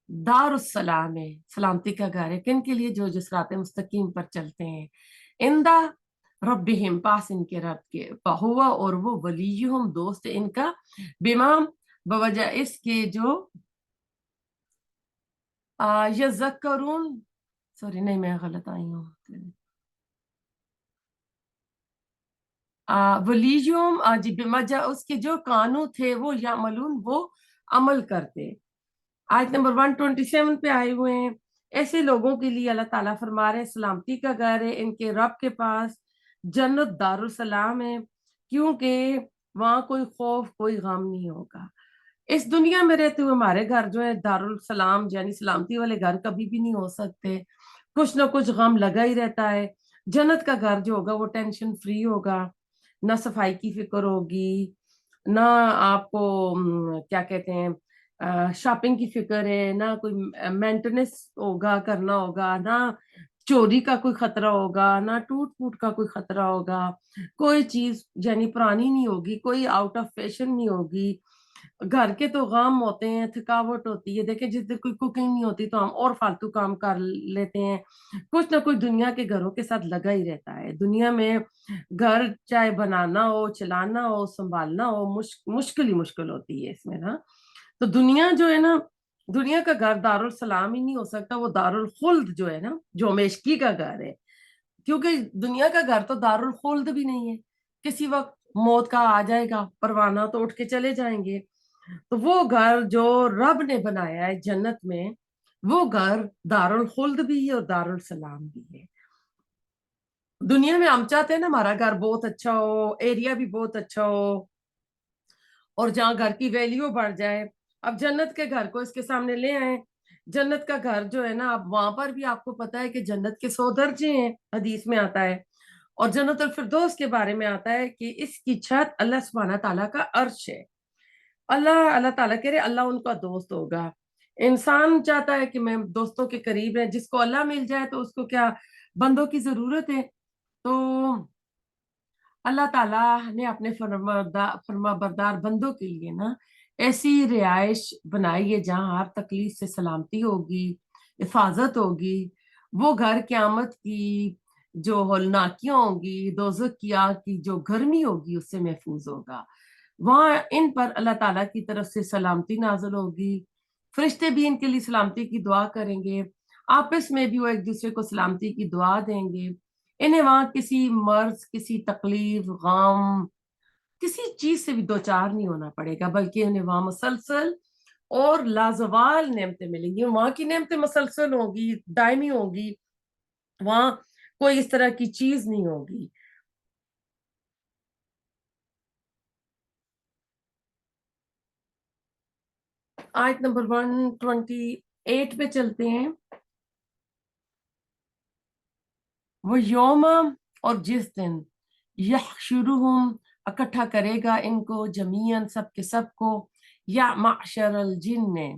دار السلام ہے، سلامتی کا گھر ہے، کن کے لیے؟ جو صراط مستقیم پر چلتے ہیں۔ اندہ ربہم، پاس ان کے رب کے، ہوا، اور وہ ولیہم، دوست ان کا، بما، بوجہ اس کے جو یذکرون، سوری نہیں میں غلط آئی ہوں، ولیہم جی، بمجہ اس کے جو کانو تھے وہ یعملون، وہ عمل کرتے۔ آیت نمبر 127 پہ آئے ہوئے ہیں۔ ایسے لوگوں کے لیے اللہ تعالیٰ فرما رہے ہیں سلامتی کا گھر ہے، ان کے رب کے پاس جنت دارالسلام ہے، کیونکہ وہاں کوئی خوف کوئی غم نہیں ہوگا۔ اس دنیا میں رہتے ہوئے ہمارے گھر جو ہے دارالسلام یعنی سلامتی والے گھر کبھی بھی نہیں ہو سکتے، کچھ نہ کچھ غم لگا ہی رہتا ہے۔ جنت کا گھر جو ہوگا وہ ٹینشن فری ہوگا، نہ صفائی کی فکر ہوگی، نہ آپ کو کیا کہتے ہیں شاپنگ کی فکر ہے، نہ کوئی مینٹیننس ہوگا کرنا ہوگا، نہ چوری کا کوئی خطرہ ہوگا، نہ ٹوٹ پھوٹ کا کوئی خطرہ ہوگا، کوئی چیز یعنی پرانی نہیں ہوگی، کوئی آؤٹ آف فیشن نہیں ہوگی۔ گھر کے تو غم ہوتے ہیں، تھکاوٹ ہوتی ہے، دیکھیں جس دن کوئی کوکنگ نہیں ہوتی تو ہم اور فالتو کام کر لیتے ہیں، کچھ نہ کچھ دنیا کے گھروں کے ساتھ لگا ہی رہتا ہے۔ دنیا میں گھر چاہے بنانا ہو، چلانا ہو، سنبھالنا ہو، مشکل ہی مشکل ہوتی ہے اس میں نا۔ تو دنیا جو ہے نا، دنیا کا گھر دارالسلام ہی نہیں ہو سکتا، وہ دارالخلد جو ہے نا، جو ہمیشگی کا گھر ہے، کیونکہ دنیا کا گھر تو دارالخلد بھی نہیں ہے، کسی وقت موت کا آ جائے گا پروانہ تو اٹھ کے چلے جائیں گے۔ تو وہ گھر جو رب نے بنایا ہے جنت میں، وہ گھر دارالخلد بھی ہے اور دارالسلام بھی ہے۔ دنیا میں ہم چاہتے ہیں نا ہمارا گھر بہت اچھا ہو، ایریا بھی بہت اچھا ہو، اور جہاں گھر کی ویلیو بڑھ جائے۔ اب جنت کے گھر کو اس کے سامنے لے آئیں، جنت کا گھر جو ہے نا، اب وہاں پر بھی آپ کو پتا ہے کہ جنت کے 100 درجے ہیں، حدیث میں آتا ہے، اور جنت الفردوس کے بارے میں آتا ہے کہ اس کی چھت اللہ سبحانہ تعالیٰ کا عرش ہے۔ اللہ تعالیٰ کہہ رہے اللہ ان کا دوست ہوگا۔ انسان چاہتا ہے کہ میں دوستوں کے قریب ہے، جس کو اللہ مل جائے تو اس کو کیا بندوں کی ضرورت ہے؟ تو اللہ تعالیٰ نے اپنے فرما بردار بندوں کے لیے نا ایسی رہائش بنائی ہے جہاں ہر تکلیف سے سلامتی ہوگی، حفاظت ہوگی۔ وہ گھر قیامت کی جو ہولناکیاں ہوں گی، دوزخ کی آگ کی جو گرمی ہوگی اس سے محفوظ ہوگا۔ وہاں ان پر اللہ تعالیٰ کی طرف سے سلامتی نازل ہوگی، فرشتے بھی ان کے لیے سلامتی کی دعا کریں گے، آپس میں بھی وہ ایک دوسرے کو سلامتی کی دعا دیں گے۔ انہیں وہاں کسی مرض، کسی تکلیف، غم، کسی چیز سے بھی دوچار نہیں ہونا پڑے گا، بلکہ انہیں وہاں مسلسل اور لازوال نعمتیں ملیں گی۔ وہاں کی نعمتیں مسلسل ہوگی، دائمی ہوگی، وہاں کوئی اس طرح کی چیز نہیں ہوگی۔ آیت نمبر 128 پہ چلتے ہیں۔ وہ یوم، اور جس دن یحشرہم، اکٹھا کرے گا ان کو جمیعاً، سب کے سب کو، یا معشر الجن،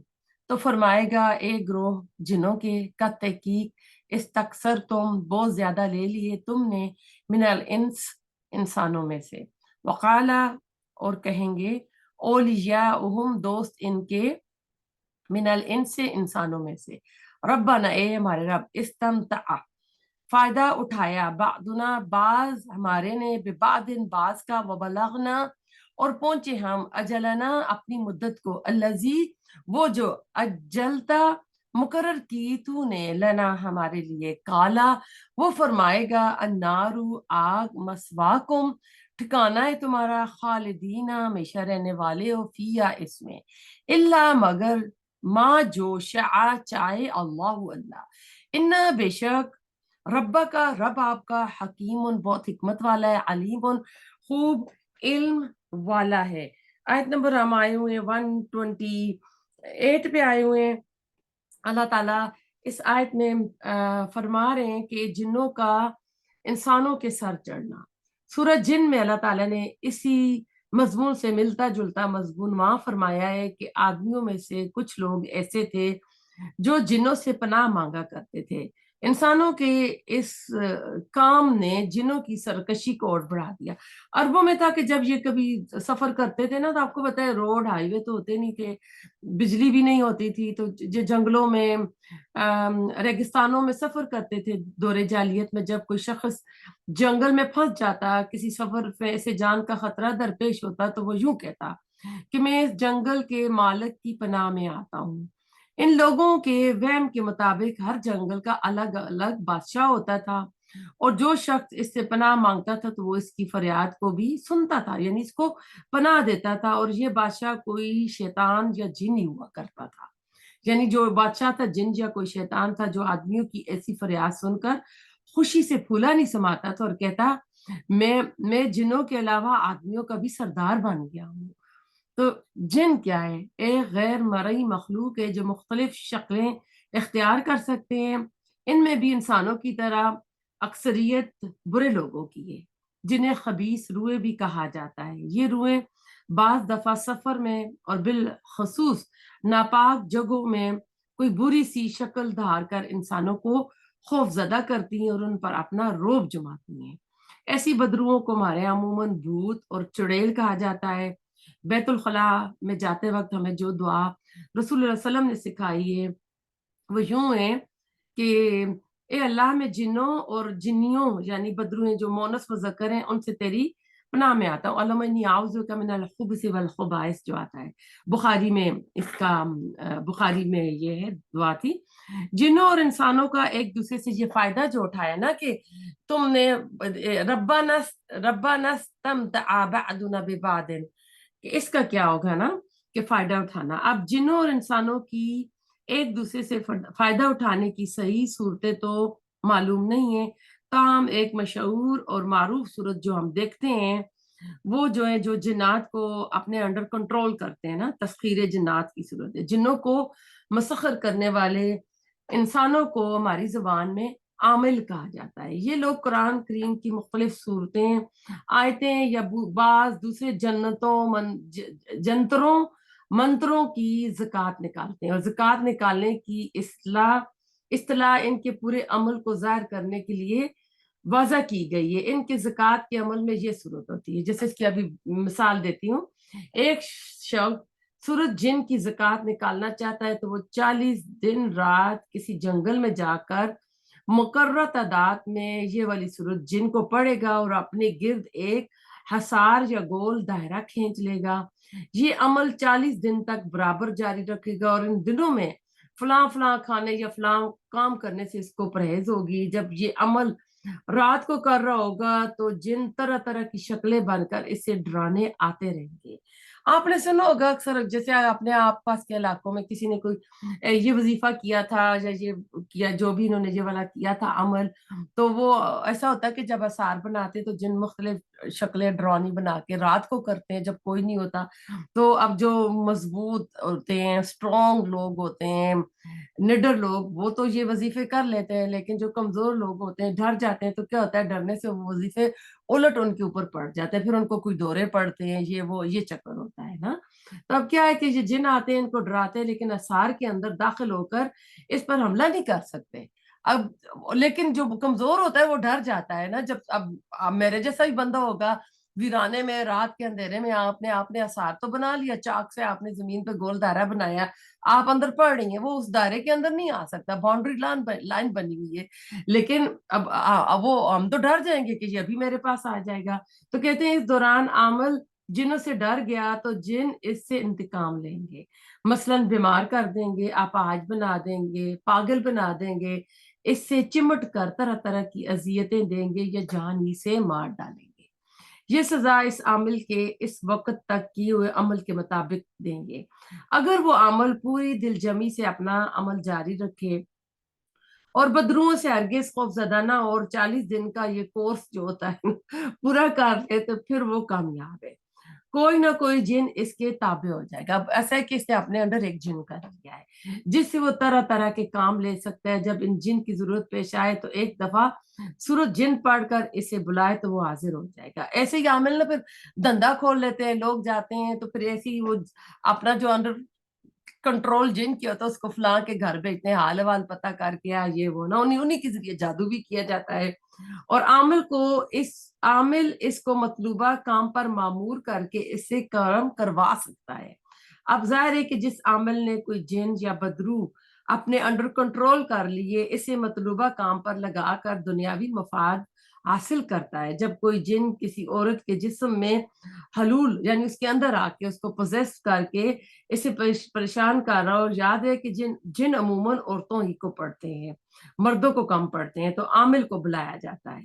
تو فرمائے گا ایک گروہ جنوں کے، کا تحقیق استکثر تم، بہت زیادہ لے لیے تم نے، من الانس، انسانوں میں سے، وقالا، اور کہیں گے، اولیاؤہم، دوست ان کے، من الانس، انسانوں میں سے، ربنا، اے ہمارے رب، استمتع، فائدہ اٹھایا، بعدنا، بعض ہمارے نے، ببعدن، بعض کا، وبلغنا، اور پہنچے ہم، اجلنا، اپنی مدت کو، الذی، وہ جو، اجلتا، مقرر کی تو نے، لنا، ہمارے لیے، کالا، وہ فرمائے گا، النار، آگ، مسواکم، ٹھکانہ ہے تمہارا، خالدین، ہمیشہ رہنے والے ہو، فیہا، اس میں، الا، مگر، ما، جو، شاء، چاہے، اللہ، انہا، بے شک، ربا کا، رب آپ کا، حکیم، بہت حکمت والا ہے، علیم، خوب علم والا ہے۔ آیت نمبر ہم آئے ہوئے 128 پہ آئے ہوئے ہیں۔ اللہ تعالیٰ اس آیت میں فرما رہے ہیں کہ جنوں کا انسانوں کے سر چڑھنا، سورہ جن میں اللہ تعالیٰ نے اسی مضمون سے ملتا جلتا مضمون وہاں فرمایا ہے کہ آدمیوں میں سے کچھ لوگ ایسے تھے جو جنوں سے پناہ مانگا کرتے تھے۔ انسانوں کے اس کام نے جنوں کی سرکشی کو اور بڑھا دیا۔ عربوں میں تھا کہ جب یہ کبھی سفر کرتے تھے نا، تو آپ کو پتا ہے روڈ، ہائی وے تو ہوتے نہیں تھے، بجلی بھی نہیں ہوتی تھی، تو جنگلوں میں، ریگستانوں میں سفر کرتے تھے دور جاہلیت میں۔ جب کوئی شخص جنگل میں پھنس جاتا، کسی سفر پہ سے جان کا خطرہ درپیش ہوتا، تو وہ یوں کہتا کہ میں اس جنگل کے مالک کی پناہ میں آتا ہوں۔ ان لوگوں کے وہم کے مطابق ہر جنگل کا الگ الگ بادشاہ ہوتا تھا، اور جو شخص اس سے پناہ مانگتا تھا تو وہ اس کی فریاد کو بھی سنتا تھا، یعنی اس کو پناہ دیتا تھا، اور یہ بادشاہ کوئی شیطان یا جن ہی ہوا کرتا تھا۔ یعنی جو بادشاہ تھا جن یا کوئی شیطان تھا جو آدمیوں کی ایسی فریاد سن کر خوشی سے پھولا نہیں سماتا تھا اور کہتا میں جنوں کے علاوہ آدمیوں کا بھی سردار بن گیا ہوں۔ تو جن کیا ہے؟ ایک غیر مرئی مخلوق ہے جو مختلف شکلیں اختیار کر سکتے ہیں۔ ان میں بھی انسانوں کی طرح اکثریت برے لوگوں کی ہے جنہیں خبیث روحیں بھی کہا جاتا ہے۔ یہ روحیں بعض دفعہ سفر میں اور بالخصوص ناپاک جگہوں میں کوئی بری سی شکل دھار کر انسانوں کو خوف زدہ کرتی ہیں اور ان پر اپنا رعب جماتی ہیں۔ ایسی بدروؤں کو ہمارے یہاں عموماً بھوت اور چڑیل کہا جاتا ہے۔ بیت الخلاء میں جاتے وقت ہمیں جو دعا رسول اللہ علیہ وسلم نے سکھائی ہے وہ یوں ہے کہ اے اللہ، میں جنوں اور جنیوں یعنی بدرویں جو مونس مذکر ہیں ان سے تیری پناہ میں آتا ہوں۔ اللہم انی اعوذ بک من الخبث والخبائث جو آتا ہے بخاری میں، اس کا بخاری میں یہ ہے دعا تھی۔ جنوں اور انسانوں کا ایک دوسرے سے یہ فائدہ جو اٹھایا نا کہ تم نے ربنا استمتع بعضنا ببعض، کہ اس کا کیا ہوگا نا کہ فائدہ اٹھانا۔ اب جنوں اور انسانوں کی ایک دوسرے سے فائدہ اٹھانے کی صحیح صورتیں تو معلوم نہیں ہے، تاہم ایک مشہور اور معروف صورت جو ہم دیکھتے ہیں وہ جو ہے جو جنات کو اپنے انڈر کنٹرول کرتے ہیں نا، تسخیر جنات کی صورت ہے۔ جنوں کو مسخر کرنے والے انسانوں کو ہماری زبان میں عامل کہا جاتا ہے۔ یہ لوگ قرآن کریم کی مختلف صورتیں، آیتیں یا بعض دوسرے جنتروں منتروں کی زکوٰۃ نکالتے ہیں، اور زکوٰۃ نکالنے کی اصطلاح ان کے پورے عمل کو ظاہر کرنے کے لیے وضع کی گئی ہے۔ ان کے زکوٰۃ کے عمل میں یہ صورت ہوتی ہے، جیسے اس کی ابھی مثال دیتی ہوں۔ ایک شخص سورج جن کی زکوٰۃ نکالنا چاہتا ہے تو وہ 40 دن رات کسی جنگل میں جا کر مقررہ تعداد میں یہ والی سورج جن کو پڑھے گا اور اپنے گرد ایک حصار یا گول دائرہ کھینچ لے گا۔ یہ عمل 40 دن تک برابر جاری رکھے گا، اور ان دنوں میں فلاں فلاں کھانے یا فلاں کام کرنے سے اس کو پرہیز ہوگی۔ جب یہ عمل رات کو کر رہا ہوگا تو جن طرح طرح کی شکلیں بن کر اسے ڈرانے آتے رہیں گے۔ آپ نے سنا ہوگا اکثر، جیسے اپنے آپ پاس کے علاقوں میں کسی نے کوئی یہ وظیفہ کیا تھا یا یہ کیا، جو بھی انہوں نے یہ والا کیا تھا عمل، تو وہ ایسا ہوتا ہے کہ جب اثار بناتے تو جن مختلف شکلیں ڈرانی بنا کے رات کو کرتے ہیں جب کوئی نہیں ہوتا۔ تو اب جو مضبوط ہوتے ہیں، اسٹرانگ لوگ ہوتے ہیں، نڈر لوگ، وہ تو یہ وظیفے کر لیتے ہیں، لیکن جو کمزور لوگ ہوتے ہیں ڈر جاتے ہیں، تو کیا ہوتا ہے ڈرنے سے وہ وظیفے الٹ ان کے اوپر پڑ جاتے ہیں، پھر ان کو کوئی دورے پڑتے ہیں، یہ چکر ہوتا ہے نا۔ تو اب کیا ہے کہ یہ جن آتے ہیں ان کو ڈراتے ہیں، لیکن اثار کے اندر داخل ہو کر اس پر حملہ نہیں کر سکتے۔ اب لیکن جو کمزور ہوتا ہے وہ ڈر جاتا ہے نا، جب اب میرے جیسا ہی بندہ ہوگا ویرانے میں رات کے اندھیرے میں، آپ نے اثار تو بنا لیا، چاک سے آپ نے زمین پہ گول دائرہ بنایا، آپ اندر پڑ رہی ہیں، وہ اس دائرے کے اندر نہیں آ سکتا، باؤنڈری لائن بنی ہوئی ہے، لیکن اب وہ ہم تو ڈر جائیں گے کہ یہ ابھی میرے پاس آ جائے گا۔ تو کہتے ہیں اس دوران عامل جنوں سے ڈر گیا تو جن اس سے انتقام لیں گے، مثلاً بیمار کر دیں گے، اپاہج بنا دیں گے، پاگل بنا دیں گے، اس سے چمٹ کر طرح طرح کی اذیتیں دیں گے یا جان ہی سے مار ڈالیں گے۔ یہ سزا اس عامل کے اس وقت تک کیے ہوئے عمل کے مطابق دیں گے۔ اگر وہ عامل پوری دل جمی سے اپنا عمل جاری رکھے اور بدروؤں سے ہرگز خوف زدہ نہ ہو اور 40 دن کا یہ کورس جو ہوتا ہے پورا کر لے تو پھر وہ کامیاب ہے۔ کوئی نہ کوئی جن اس کے تابع ہو جائے گا۔ اب ایسا ہے کہ اس نے اپنے اندر ایک جن کر لیا ہے جس سے وہ طرح طرح کے کام لے سکتا ہے۔ جب ان جن کی ضرورت پیش آئے تو ایک دفعہ سورج جن پڑھ کر اسے بلائے تو وہ حاضر ہو جائے گا۔ ایسے ہی عامل نہ پھر دھندا کھول لیتے ہیں، لوگ جاتے ہیں تو پھر ایسے ہی وہ اپنا جو انڈر کنٹرول جن کیا ہوتا ہے اس کو فلاں کے گھر بھیجتے ہیں، حال حوال پتہ کر کے یہ وہ نا، انہیں کے ذریعے جادو بھی کیا جاتا ہے، اور عامل اس کو مطلوبہ کام پر معمور کر کے اس سے کام کروا سکتا ہے۔ اب ظاہر ہے کہ جس عامل نے کوئی جن یا بدرو اپنے انڈر کنٹرول کر لیے، اسے مطلوبہ کام پر لگا کر دنیاوی مفاد حاصل کرتا ہے۔ جب کوئی جن کسی عورت کے جسم میں حلول یعنی اس کے اندر آ کے اس کو پوزیس کر کے اسے پریشان کر رہا ہو، اور یاد ہے کہ جن عموماً عورتوں ہی کو پڑھتے ہیں، مردوں کو کم پڑھتے ہیں، تو عامل کو بلایا جاتا ہے۔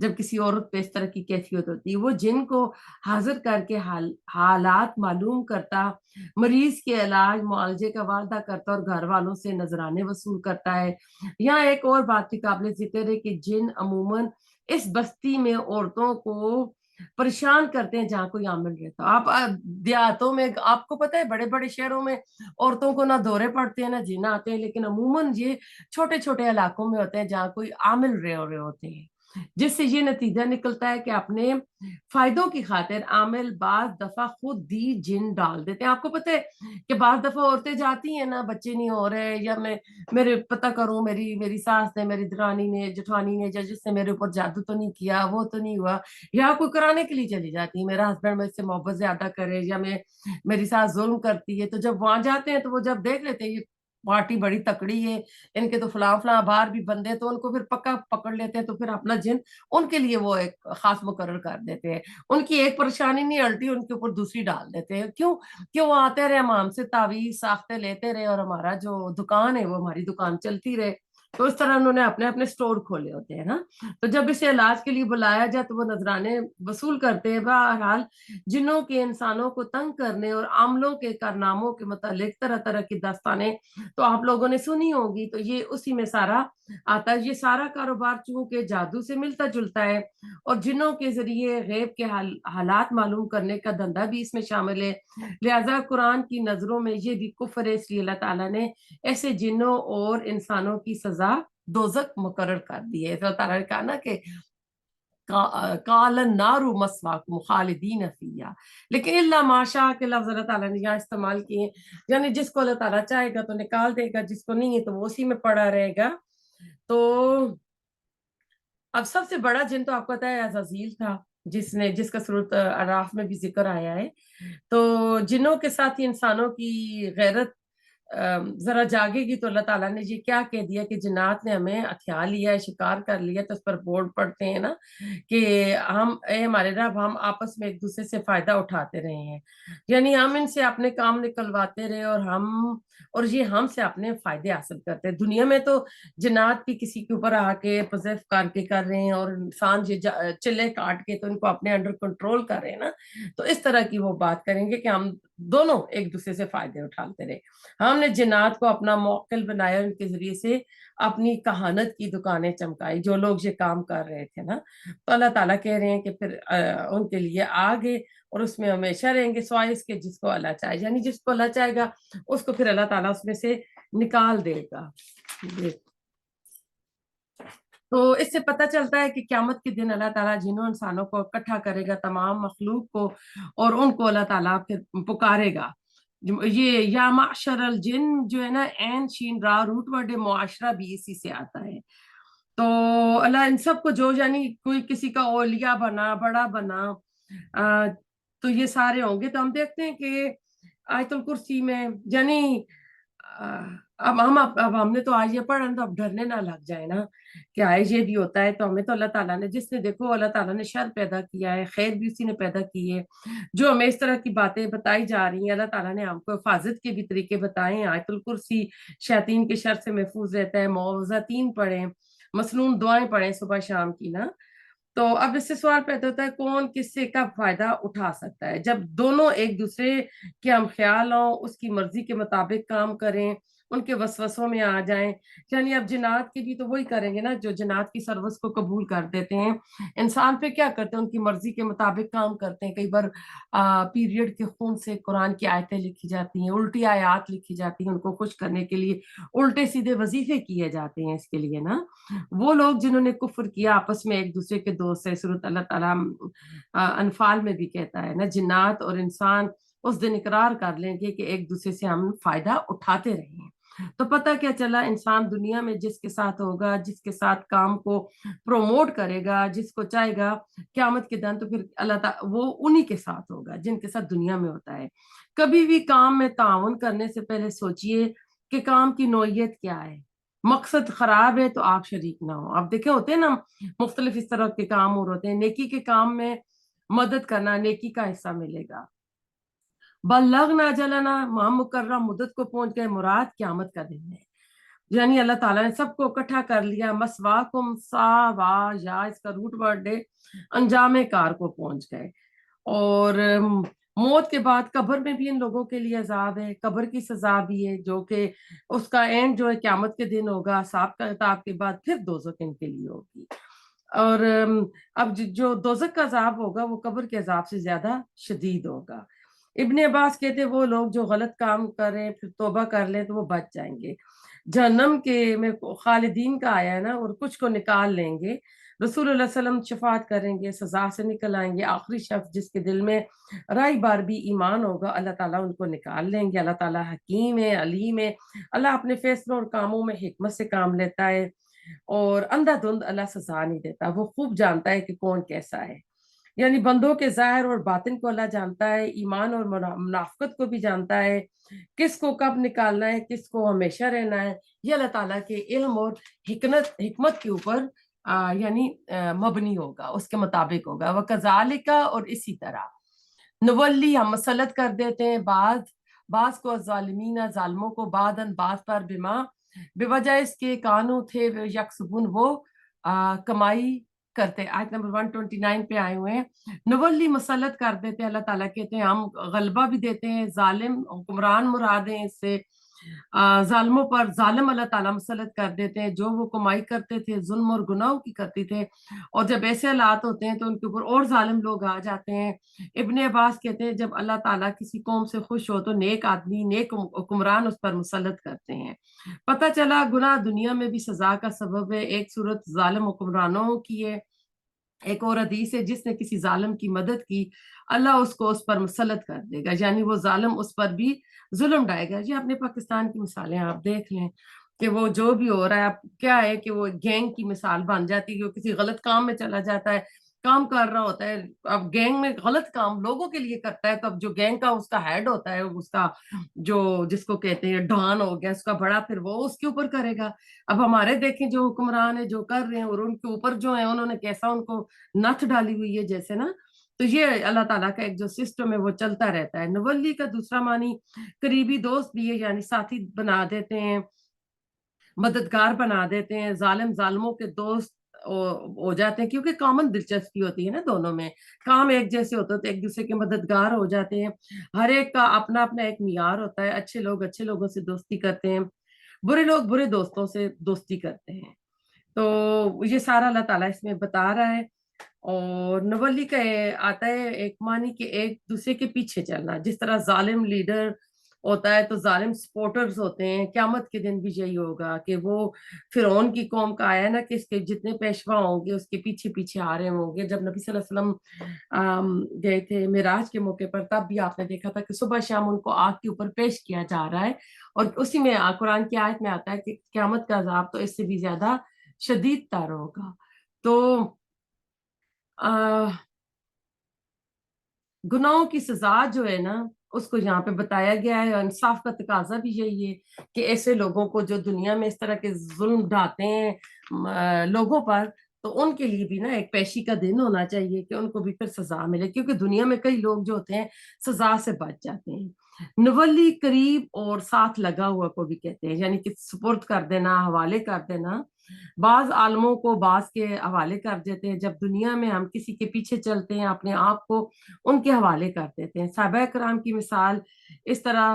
جب کسی عورت پہ اس طرح کی کیفیت ہوتی ہے، وہ جن کو حاضر کر کے حالات معلوم کرتا، مریض کے علاج معالجے کا وعدہ کرتا اور گھر والوں سے نذرانے وصول کرتا ہے۔ یہاں ایک اور بات کی قابل ذکر ہے کہ جن عموماً اس بستی میں عورتوں کو پریشان کرتے ہیں جہاں کوئی عامل رہتا۔ آپ دیہاتوں میں آپ کو پتہ ہے بڑے بڑے شہروں میں عورتوں کو نہ دورے پڑتے ہیں نہ جن آتے ہیں، لیکن عموماً یہ چھوٹے چھوٹے علاقوں میں ہوتے ہیں جہاں کوئی عامل رہے ہوتے ہیں، جس سے یہ نتیجہ نکلتا ہے کہ اپنے فائدوں کی خاطر عامل بعض دفعہ خود دی جن ڈال دیتے ہیں۔ آپ کو پتہ ہے کہ بعض دفعہ عورتیں جاتی ہیں نا، بچے نہیں ہو رہے، یا میرے پتہ کروں میری ساس نے، میری درانی نے، جٹھانی نے، یا جس نے میرے اوپر جادو تو نہیں کیا، وہ تو نہیں ہوا، یا کوئی کرانے کے لیے چلی جاتی ہے، میرا ہسبینڈ مجھ سے محبت زیادہ کرے، یا میری ساس ظلم کرتی ہے، تو جب وہاں جاتے ہیں تو وہ جب دیکھ لیتے ہیں یہ پارٹی بڑی تکڑی ہے، ان کے تو فلاں فلاں باہر بھی بندے، تو ان کو پھر پکا پکڑ لیتے ہیں، تو پھر اپنا جن ان کے لیے وہ ایک خاص مقرر کر دیتے ہیں۔ ان کی ایک پریشانی نہیں الٹی ان کے اوپر دوسری ڈال دیتے ہیں۔ کیوں کہ وہ آتے رہے، ہم سے تعویذ ساختیں لیتے رہے، اور ہمارا جو دکان ہے وہ ہماری دکان چلتی رہے۔ تو اس طرح انہوں نے اپنے اپنے سٹور کھولے ہوتے ہیں نا۔ تو جب اسے علاج کے لیے بلایا جائے تو وہ نذرانے وصول کرتے ہیں۔ بہرحال جنوں کے انسانوں کو تنگ کرنے اور عاملوں کے کارناموں کے متعلق طرح طرح کی داستانیں تو آپ لوگوں نے سنی ہوگی، تو یہ اسی میں سارا آتا ہے۔ یہ سارا کاروبار چونکہ جادو سے ملتا جلتا ہے، اور جنوں کے ذریعے غیب کے حالات معلوم کرنے کا دھندا بھی اس میں شامل ہے، لہذا قرآن کی نظروں میں یہ بھی کفر ہے۔ اس لیے اللہ تعالیٰ نے ایسے جنوں اور انسانوں کی سزا دوزخ مقرر کر دی ہے۔ اللہ تعالیٰ نے کہا نا کہ قَالَ النَّارُ مَثْوَاكُمْ خَالِدِينَ فِيهَا، لیکن الا ماشاء کے لفظ اللہ تعالیٰ نے یہاں استعمال کیے، یعنی جس کو اللہ تعالیٰ چاہے گا تو نکال دے گا، جس کو نہیں ہے تو وہ اسی میں پڑا رہے گا۔ تو اب سب سے بڑا جن تو آپ کو پتا ہے عزازیل تھا، جس کا سورۃ اعراف میں بھی ذکر آیا ہے۔ تو جنوں کے ساتھ ہی انسانوں کی غیرت ذرا جاگے گی تو اللہ تعالیٰ نے یہ کیا کہہ دیا کہ جنات نے ہمیں ہتھیا لیا ہے، شکار کر لیا، تو اس پر بورڈ پڑتے ہیں نا کہ اے ہمارے رب، ہم آپس میں ایک دوسرے سے فائدہ اٹھاتے رہے ہیں، یعنی ہم ان سے اپنے کام نکلواتے رہے، اور یہ ہم سے اپنے فائدے حاصل کرتے ہیں۔ دنیا میں تو جنات بھی کسی کے اوپر آ کے پوزیس کر کے کر رہے ہیں، اور انسان یہ چلے کاٹ کے تو ان کو اپنے انڈر کنٹرول کر رہے ہیں نا۔ تو اس طرح کی وہ بات کریں گے کہ ہم دونوں ایک دوسرے سے فائدے اٹھاتے رہے۔ ہم نے جنات کو اپنا موکل بنایا، ان کے ذریعے سے اپنی کہانت کی دکانیں چمکائی، جو لوگ یہ کام کر رہے تھے نا۔ تو اللہ تعالیٰ کہہ رہے ہیں کہ پھر ان کے لیے آگے اور اس میں ہمیشہ رہیں گے، سوائے اس کے جس کو اللہ چاہے، یعنی جس کو اللہ چاہے گا اس کو پھر اللہ تعالیٰ اس میں سے نکال دے گا۔ تو اس سے پتہ چلتا ہے کہ قیامت کے دن اللہ تعالیٰ جنوں انسانوں کو اکٹھا کرے گا، تمام مخلوق کو، اور ان کو اللہ تعالیٰ پھر پکارے گا۔ یہ یا معشر الجن جو ہے نا، عین شین را روٹ ورڈ معاشرہ بھی اسی سے آتا ہے۔ تو اللہ ان سب کو جو، یعنی کوئی کسی کا اولیاء بنا، بڑا بنا، تو یہ سارے ہوں گے۔ تو ہم دیکھتے ہیں کہ آیت الکرسی میں، یعنی اب ہم نے تو آج یہ پڑھا تو اب ڈرنے نہ لگ جائے نا کہ آج یہ بھی ہوتا ہے۔ تو ہمیں تو اللہ تعالیٰ نے، جس نے دیکھو اللہ تعالیٰ نے شر پیدا کیا ہے، خیر بھی اسی نے پیدا کی ہے۔ جو ہمیں اس طرح کی باتیں بتائی جا رہی ہیں، اللہ تعالیٰ نے ہم کو حفاظت کے بھی طریقے بتائے ہیں۔ آیت الکرسی شیاطین کے شر سے محفوظ رہتا ہے، معوذتین پڑھیں، مسنون دعائیں پڑھیں صبح شام کی نا۔ تو اب اس سے سوال پیدا ہوتا ہے کون کس سے کب فائدہ اٹھا سکتا ہے؟ جب دونوں ایک دوسرے کے ہم خیال ہوں، اس کی مرضی کے مطابق کام کریں، ان کے وسوسوں میں آ جائیں، یعنی اب جنات کی بھی تو وہی کریں گے نا، جو جنات کی سروس کو قبول کر دیتے ہیں۔ انسان پہ کیا کرتے ہیں؟ ان کی مرضی کے مطابق کام کرتے ہیں۔ کئی بار پیریڈ کے خون سے قرآن کی آیتیں لکھی جاتی ہیں، الٹی آیات لکھی جاتی ہیں، ان کو خوش کرنے کے لیے الٹے سیدھے وظیفے کیے جاتے ہیں اس کے لیے نا۔ وہ لوگ جنہوں نے کفر کیا آپس میں ایک دوسرے کے دوست ہے، سورۃ اللہ تعالیٰ انفال میں بھی کہتا ہے نا، جنات اور انسان اس دن اقرار کر لیں گے کہ ایک دوسرے سے ہم فائدہ اٹھاتے رہے ہیں۔ تو پتہ کیا چلا، انسان دنیا میں جس کے ساتھ ہوگا، جس کے ساتھ کام کو پروموٹ کرے گا، جس کو چاہے گا، قیامت کے دن تو پھر اللہ تعالیٰ وہ انہی کے ساتھ ہوگا جن کے ساتھ دنیا میں ہوتا ہے۔ کبھی بھی کام میں تعاون کرنے سے پہلے سوچئے کہ کام کی نوعیت کیا ہے۔ مقصد خراب ہے تو آپ شریک نہ ہو۔ آپ دیکھیں ہوتے ہیں نا مختلف اس طرح کے کام اور ہوتے ہیں، نیکی کے کام میں مدد کرنا نیکی کا حصہ ملے گا۔ بلغنا جلنا، ہم مقررہ مدت کو پہنچ گئے، مراد قیامت کا دن ہے۔ یعنی اللہ تعالیٰ نے سب کو اکٹھا کر لیا، مسواکم سا وا یا اس کا روٹ ورڈ ہے، انجام کار کو پہنچ گئے۔ اور موت کے بعد قبر میں بھی ان لوگوں کے لیے عذاب ہے، قبر کی سزا بھی ہے، جو کہ اس کا اینڈ جو ہے قیامت کے دن ہوگا، حساب کا کتاب کے بعد پھر دوزخ ان کے لیے ہوگی۔ اور اب جو دوزخ کا عذاب ہوگا وہ قبر کے عذاب سے زیادہ شدید ہوگا۔ ابن عباس کہتے ہیں وہ لوگ جو غلط کام کریں پھر توبہ کر لیں تو وہ بچ جائیں گے۔ جہنم کے میں خالدین کا آیا ہے نا، اور کچھ کو نکال لیں گے، رسول اللہ صلی اللہ علیہ وسلم شفاعت کریں گے، سزا سے نکل آئیں گے، آخری شخص جس کے دل میں رائی بار بھی ایمان ہوگا اللہ تعالیٰ ان کو نکال لیں گے۔ اللہ تعالیٰ حکیم ہے، علیم ہے، اللہ اپنے فیصلوں اور کاموں میں حکمت سے کام لیتا ہے، اور اندھا دھند اللہ سزا نہیں دیتا، وہ خوب جانتا ہے کہ کون کیسا ہے۔ یعنی بندوں کے ظاہر اور باطن کو اللہ جانتا ہے، ایمان اور منافقت کو بھی جانتا ہے، کس کو کب نکالنا ہے، کس کو ہمیشہ رہنا ہے، یہ اللہ تعالیٰ کے علم اور حکمت کے اوپر یعنی مبنی ہوگا، اس کے مطابق ہوگا۔ وَكَذَلِكَ، اور اسی طرح نولی ہم مسلط کر دیتے ہیں بعض کو، ظالمین ظالموں کو، بعدن بعض پر، بما بے وجہ اس کے کانوں تھے یکسبون وہ کمائی کرتے۔ آیت نمبر 129 پہ آئے ہوئے ہیں۔ نولی مسلط کر دیتے ہیں، اللہ تعالیٰ کہتے ہیں ہم غلبہ بھی دیتے ہیں، ظالم حکمران مراد ہیں اس سے، ظالموں پر ظالم اللہ تعالیٰ مسلط کر دیتے ہیں، جو وہ کمائی کرتے تھے ظلم اور گناہوں کی کرتے تھے، اور جب ایسے حالات ہوتے ہیں تو ان کے اوپر اور ظالم لوگ آ جاتے ہیں۔ ابن عباس کہتے ہیں جب اللہ تعالیٰ کسی قوم سے خوش ہو تو نیک آدمی، نیک حکمران اس پر مسلط کرتے ہیں۔ پتہ چلا گناہ دنیا میں بھی سزا کا سبب ہے، ایک صورت ظالم حکمرانوں کی ہے، ایک اور حدیث ہے جس نے کسی ظالم کی مدد کی اللہ اس کو اس پر مسلط کر دے گا، یعنی وہ ظالم اس پر بھی ظلم ڈائے گا۔ یہ اپنے پاکستان کی مثالیں آپ دیکھ لیں کہ وہ جو بھی ہو رہا ہے، اب کیا ہے کہ وہ گینگ کی مثال بن جاتی ہے، کہ وہ کسی غلط کام میں چلا جاتا ہے، کام کر رہا ہوتا ہے، اب گینگ میں غلط کام لوگوں کے لیے کرتا ہے، تو اب جو گینگ کا اس کا ہیڈ ہوتا ہے، اس کا جو جس کو کہتے ہیں ڈان ہو گیا، اس کا بڑا، پھر وہ اس کے اوپر کرے گا۔ اب ہمارے دیکھیں جو حکمران ہیں جو کر رہے ہیں، اور ان کے اوپر جو ہیں انہوں نے کیسا ان کو نتھ ڈالی ہوئی ہے جیسے نا، تو یہ اللہ تعالیٰ کا ایک جو سسٹم ہے وہ چلتا رہتا ہے۔ نولی کا دوسرا معنی قریبی دوست بھی ہے، یعنی ساتھی بنا دیتے ہیں، مددگار بنا دیتے ہیں، ظالم ظالموں کے دوست ہو جاتے ہیں، کیونکہ کامن دلچسپی ہوتی ہے نا دونوں میں، کام ایک جیسے ہوتے تو ایک دوسرے کے مددگار ہو جاتے ہیں۔ ہر ایک کا اپنا اپنا ایک معیار ہوتا ہے، اچھے لوگ اچھے لوگوں سے دوستی کرتے ہیں، برے لوگ برے دوستوں سے دوستی کرتے ہیں۔ تو یہ سارا اللہ تعالیٰ اس میں بتا رہا ہے۔ اور نولی کا آتا ہے ایک معنی کہ ایک دوسرے کے پیچھے چلنا، جس طرح ظالم لیڈر ہوتا ہے تو ظالم سپورٹرز ہوتے ہیں، قیامت کے دن بھی یہی ہوگا کہ وہ فرعون کی قوم کا آیا نا کہ اس کے جتنے پیشوا ہوں گے اس کے پیچھے پیچھے آ رہے ہوں گے۔ جب نبی صلی اللہ علیہ وسلم گئے تھے معراج کے موقع پر، تب بھی آپ نے دیکھا تھا کہ صبح شام ان کو آگ کے اوپر پیش کیا جا رہا ہے، اور اسی میں قرآن کی آیت میں آتا ہے کہ قیامت کا عذاب تو اس سے بھی زیادہ شدید تر ہوگا۔ تو گناہوں کی سزا جو ہے نا اس کو یہاں پہ بتایا گیا ہے، اور انصاف کا تقاضا بھی یہی ہے کہ ایسے لوگوں کو جو دنیا میں اس طرح کے ظلم ڈھاتے ہیں لوگوں پر، تو ان کے لیے بھی نا ایک پیشی کا دن ہونا چاہیے کہ ان کو بھی پھر سزا ملے، کیونکہ دنیا میں کئی لوگ جو ہوتے ہیں سزا سے بچ جاتے ہیں۔ نولی قریب اور ساتھ لگا ہوا کو بھی کہتے ہیں، یعنی کہ سپرد کر دینا، حوالے کر دینا۔ بعض عالموں کو بعض کے حوالے کر دیتے ہیں، جب دنیا میں ہم کسی کے پیچھے چلتے ہیں اپنے آپ کو ان کے حوالے کر دیتے ہیں۔ صحابہ کرام کی مثال اس طرح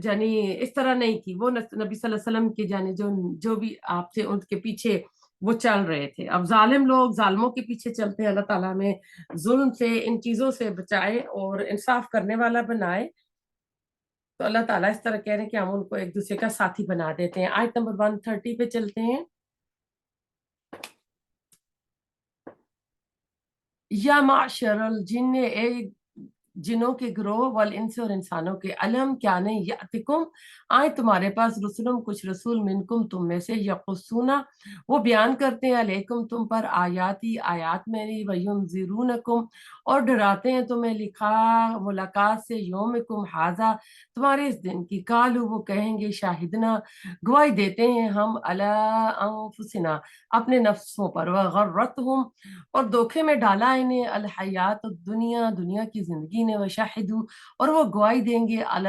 یعنی اس طرح نہیں تھی، وہ نبی صلی اللہ علیہ وسلم کے یعنی جو بھی آپ تھے ان کے پیچھے وہ چل رہے تھے۔ اب ظالم لوگ ظالموں کے پیچھے چلتے ہیں، اللہ تعالیٰ میں ظلم سے ان چیزوں سے بچائے اور انصاف کرنے والا بنائے۔ تو اللہ تعالیٰ اس طرح کہہ رہے ہیں کہ ہم ان کو ایک دوسرے کا ساتھی بنا دیتے ہیں۔ آیت نمبر 130 پہ چلتے ہیں۔ یا معشر الجن، اے جنوں کے گروہ، والانس اور انسانوں کے، علم کیا نہیں، یاتکم آئے تمہارے پاس، رسولم کچھ رسول، منکم تم میں سے، یقصونا وہ بیان کرتے ہیں، علیکم تم پر، آیاتی آیات میری، وینذرونکم اور ڈراتے ہیں تمہیں، لکھا ملاقات سے، یومکم ھذا تمہارے اس دن کی، قالوا وہ کہیں گے، شاہدنا گواہی دیتے ہیں ہم، علی انفسنا اپنے نفسوں پر، وغرتہم اور دھوکے میں ڈالا انہیں، الحیات الدنیا دنیا کی زندگی نے، وشاہدوا اور وہ گواہی دیں گے، علی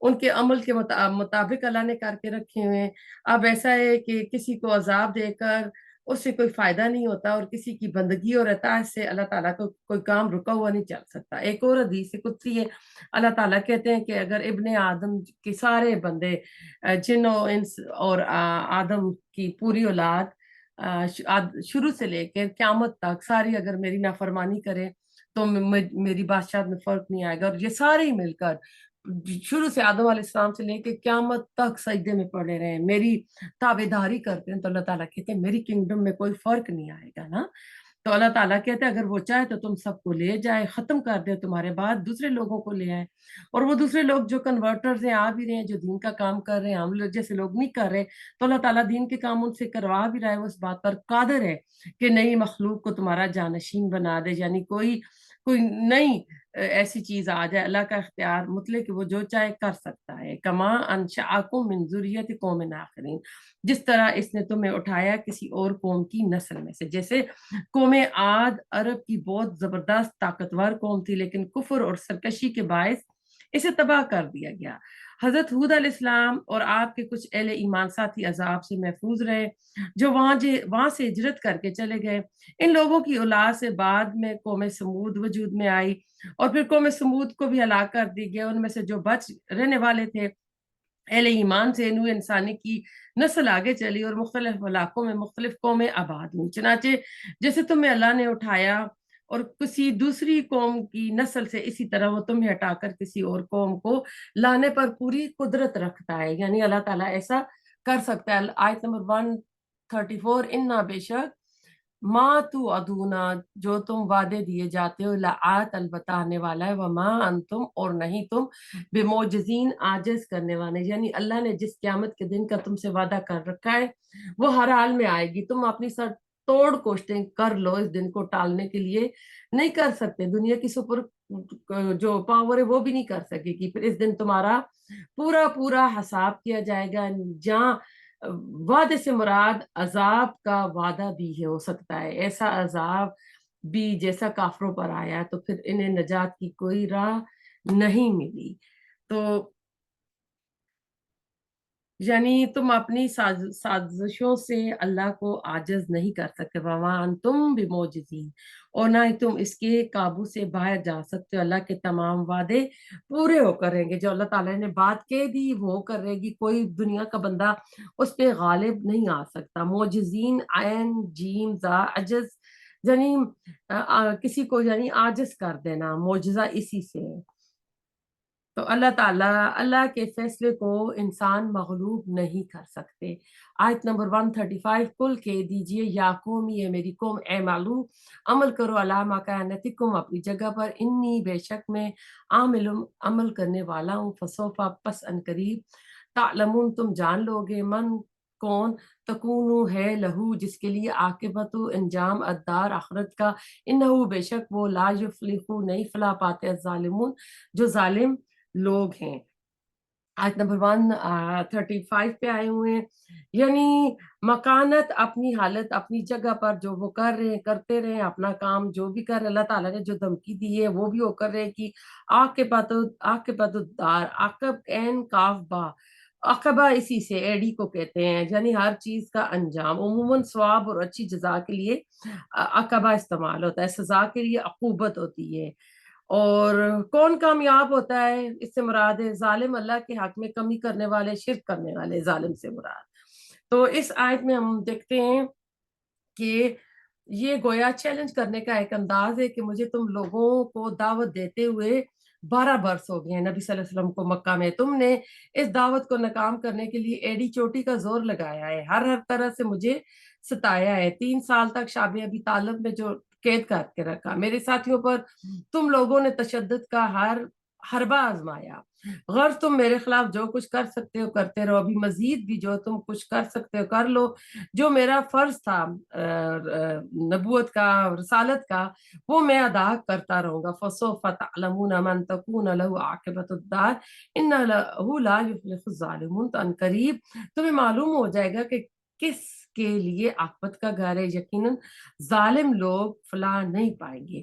ان کے عمل کے مطابق اللہ نے کر کے رکھے ہوئے ہیں۔ اب ایسا ہے کہ کسی کو عذاب دے کر اس سے کوئی فائدہ نہیں ہوتا، اور کسی کی بندگی اور اطاعت سے اللہ تعالیٰ کو کوئی کام رکا ہوا نہیں چل سکتا۔ ایک اور حدیث قدسی ہے، اللہ تعالیٰ کہتے ہیں کہ اگر ابن آدم کے سارے بندے، جن و انس اور آدم کی پوری اولاد، شروع سے لے کے قیامت تک ساری اگر میری نافرمانی کرے تو میری بادشاہت میں فرق نہیں آئے گا، اور یہ سارے ہی مل کر شروع سے آدم علیہ السلام سے لے کے قیامت تک سجدے میں پڑے رہے ہیں، میری تابع داری کرتے ہیں، تو اللہ تعالیٰ کہتے ہیں میری کنگڈم میں کوئی فرق نہیں آئے گا نا۔ تو اللہ تعالیٰ کہتے ہیں اگر وہ چاہے تو تم سب کو لے جائے، ختم کر دے، تمہارے بعد دوسرے لوگوں کو لے آئے، اور وہ دوسرے لوگ جو کنورٹرز ہیں، آ بھی رہے ہیں، جو دین کا کام کر رہے ہیں، ہم لوگ جیسے لوگ نہیں کر رہے، تو اللہ تعالیٰ دین کے کام ان سے کروا بھی رہا ہے، وہ اس بات پر قادر ہے کہ نئی مخلوق کو تمہارا جانشین بنا دے، یعنی کوئی نئی ایسی چیز آ جائے۔ اللہ کا اختیار مطلق کہ وہ جو چاہے کر سکتا ہے۔ کما انشأکم من ذریۃ قوم آخرین، جس طرح اس نے تمہیں اٹھایا کسی اور قوم کی نسل میں سے۔ جیسے قوم عاد عرب کی بہت زبردست طاقتور قوم تھی، لیکن کفر اور سرکشی کے باعث اسے تباہ کر دیا گیا۔ حضرت ہود علیہ السلام اور آپ کے کچھ اہل ایمان ساتھی عذاب سے محفوظ رہے، جو وہاں سے ہجرت کر کے چلے گئے۔ ان لوگوں کی اولاد سے بعد میں قوم سمود وجود میں آئی، اور پھر قوم سمود کو بھی ہلاک کر دی گیا۔ ان میں سے جو بچ رہنے والے تھے اہل ایمان سے، نوح انسانی کی نسل آگے چلی، اور مختلف علاقوں میں مختلف قومیں آباد ہوئی۔ چنانچہ جیسے تمہیں اللہ نے اٹھایا اور کسی دوسری قوم کی نسل سے، اسی طرح وہ تمہیں ہٹا کر کسی اور قوم کو لانے پر پوری قدرت رکھتا ہے، یعنی اللہ تعالیٰ ایسا کر سکتا ہے۔ آیت نمبر 134، انا بے شک ما تو ادونا، جو تم وعدے دیے جاتے ہو، لآت البتہ آنے والا ہے، وما انتم، اور نہیں تم، بمعجزین، عاجز کرنے والے، یعنی اللہ نے جس قیامت کے دن کا تم سے وعدہ کر رکھا ہے وہ ہر حال میں آئے گی۔ تم اپنی سر توڑ کوششیں کر لو اس دن کو ٹالنے کے لیے، نہیں کر سکتے، دنیا کی سپر جو پاور ہے وہ بھی نہیں کر سکے گی۔ پھر اس دن تمہارا پورا حساب کیا جائے گا، جہاں وعدے سے مراد عذاب کا وعدہ بھی ہو سکتا ہے، ایسا عذاب بھی جیسا کافروں پر آیا، تو پھر انہیں نجات کی کوئی راہ نہیں ملی۔ تو یعنی تم اپنی سازشوں سے اللہ کو عاجز نہیں کر سکتے، وما انتم بمعجزین، اور نہ ہی تم اس کے قابو سے باہر جا سکتے ہو۔ اللہ کے تمام وعدے پورے ہو کر رہیں گے، جو اللہ تعالیٰ نے بات کہہ دی وہ کر رہے گی، کوئی دنیا کا بندہ اس پہ غالب نہیں آ سکتا۔ معجزین، عین جیم زا، عجز، یعنی کسی کو یعنی عاجز کر دینا، معجزہ اسی سے ہے۔ تو اللہ تعالیٰ، اللہ کے فیصلے کو انسان مغلوب نہیں کر سکتے۔ آیت نمبر 135، کل کہہ دیجئے یا قوم، یہ میری قوم، اعملوا، عمل کرو، علی مکانتکم، اپنی جگہ پر، انی، بے شک میں، عامل، عمل کرنے والا ہوں، فسوف، پس ان قریب، تعلمون، تم جان لو گے، من، کون، تکونو ہے، لہو، جس کے لیے، عاقبت، انجام، الدار، آخرت کا، انہو، بے شک وہ، لا یفلح، نہیں فلاح پاتے، الظالمون، جو ظالم لوگ ہیں۔ آیت نمبر 135 پہ آئے ہوئے ہیں، یعنی مکانت، اپنی حالت، اپنی جگہ پر جو وہ کر رہے ہیں، کرتے رہے اپنا کام، جو بھی کر رہے، اللہ تعالیٰ نے جو دھمکی دی ہے وہ بھی وہ کر رہے کہ عاقبت الدار، عقب، عین کاف با، عقبہ اسی سے ایڈی کو کہتے ہیں، یعنی ہر چیز کا انجام عموماً ثواب اور اچھی جزا کے لیے عقبہ استعمال ہوتا ہے، سزا کے لیے عقوبت ہوتی ہے۔ اور کون کامیاب ہوتا ہے، اس سے مراد ہے ظالم، اللہ کے حق میں کمی کرنے والے، شرک کرنے والے، ظالم سے مراد۔ تو اس آیت میں ہم دیکھتے ہیں کہ یہ گویا چیلنج کرنے کا ایک انداز ہے کہ مجھے تم لوگوں کو دعوت دیتے ہوئے 12 برس ہو گئے ہیں، نبی صلی اللہ علیہ وسلم کو مکہ میں، تم نے اس دعوت کو ناکام کرنے کے لیے ایڑی چوٹی کا زور لگایا ہے، ہر طرح سے مجھے ستایا ہے، 3 سال تک شاب ابی طالب میں جو قید کر کے رکھا، میرے ساتھیوں پر تم لوگوں نے تشدد کا ہر حربہ آزمایا، غرض تم میرے خلاف جو کچھ کر سکتے ہو کرتے رہو، ابھی مزید بھی جو تم کچھ کر سکتے ہو کر لو، جو میرا فرض تھا نبوت کا، رسالت کا، وہ میں ادا کرتا رہوں گا۔ فسوف تعلمون من تکون له عاقبۃ الدار انہ لا یفلح الظالمون، تو ان قریب تمہیں معلوم ہو جائے گا کہ کس کے لیے عاقبت کا گھر ہے، یقیناً ظالم لوگ فلاح نہیں پائیں گے۔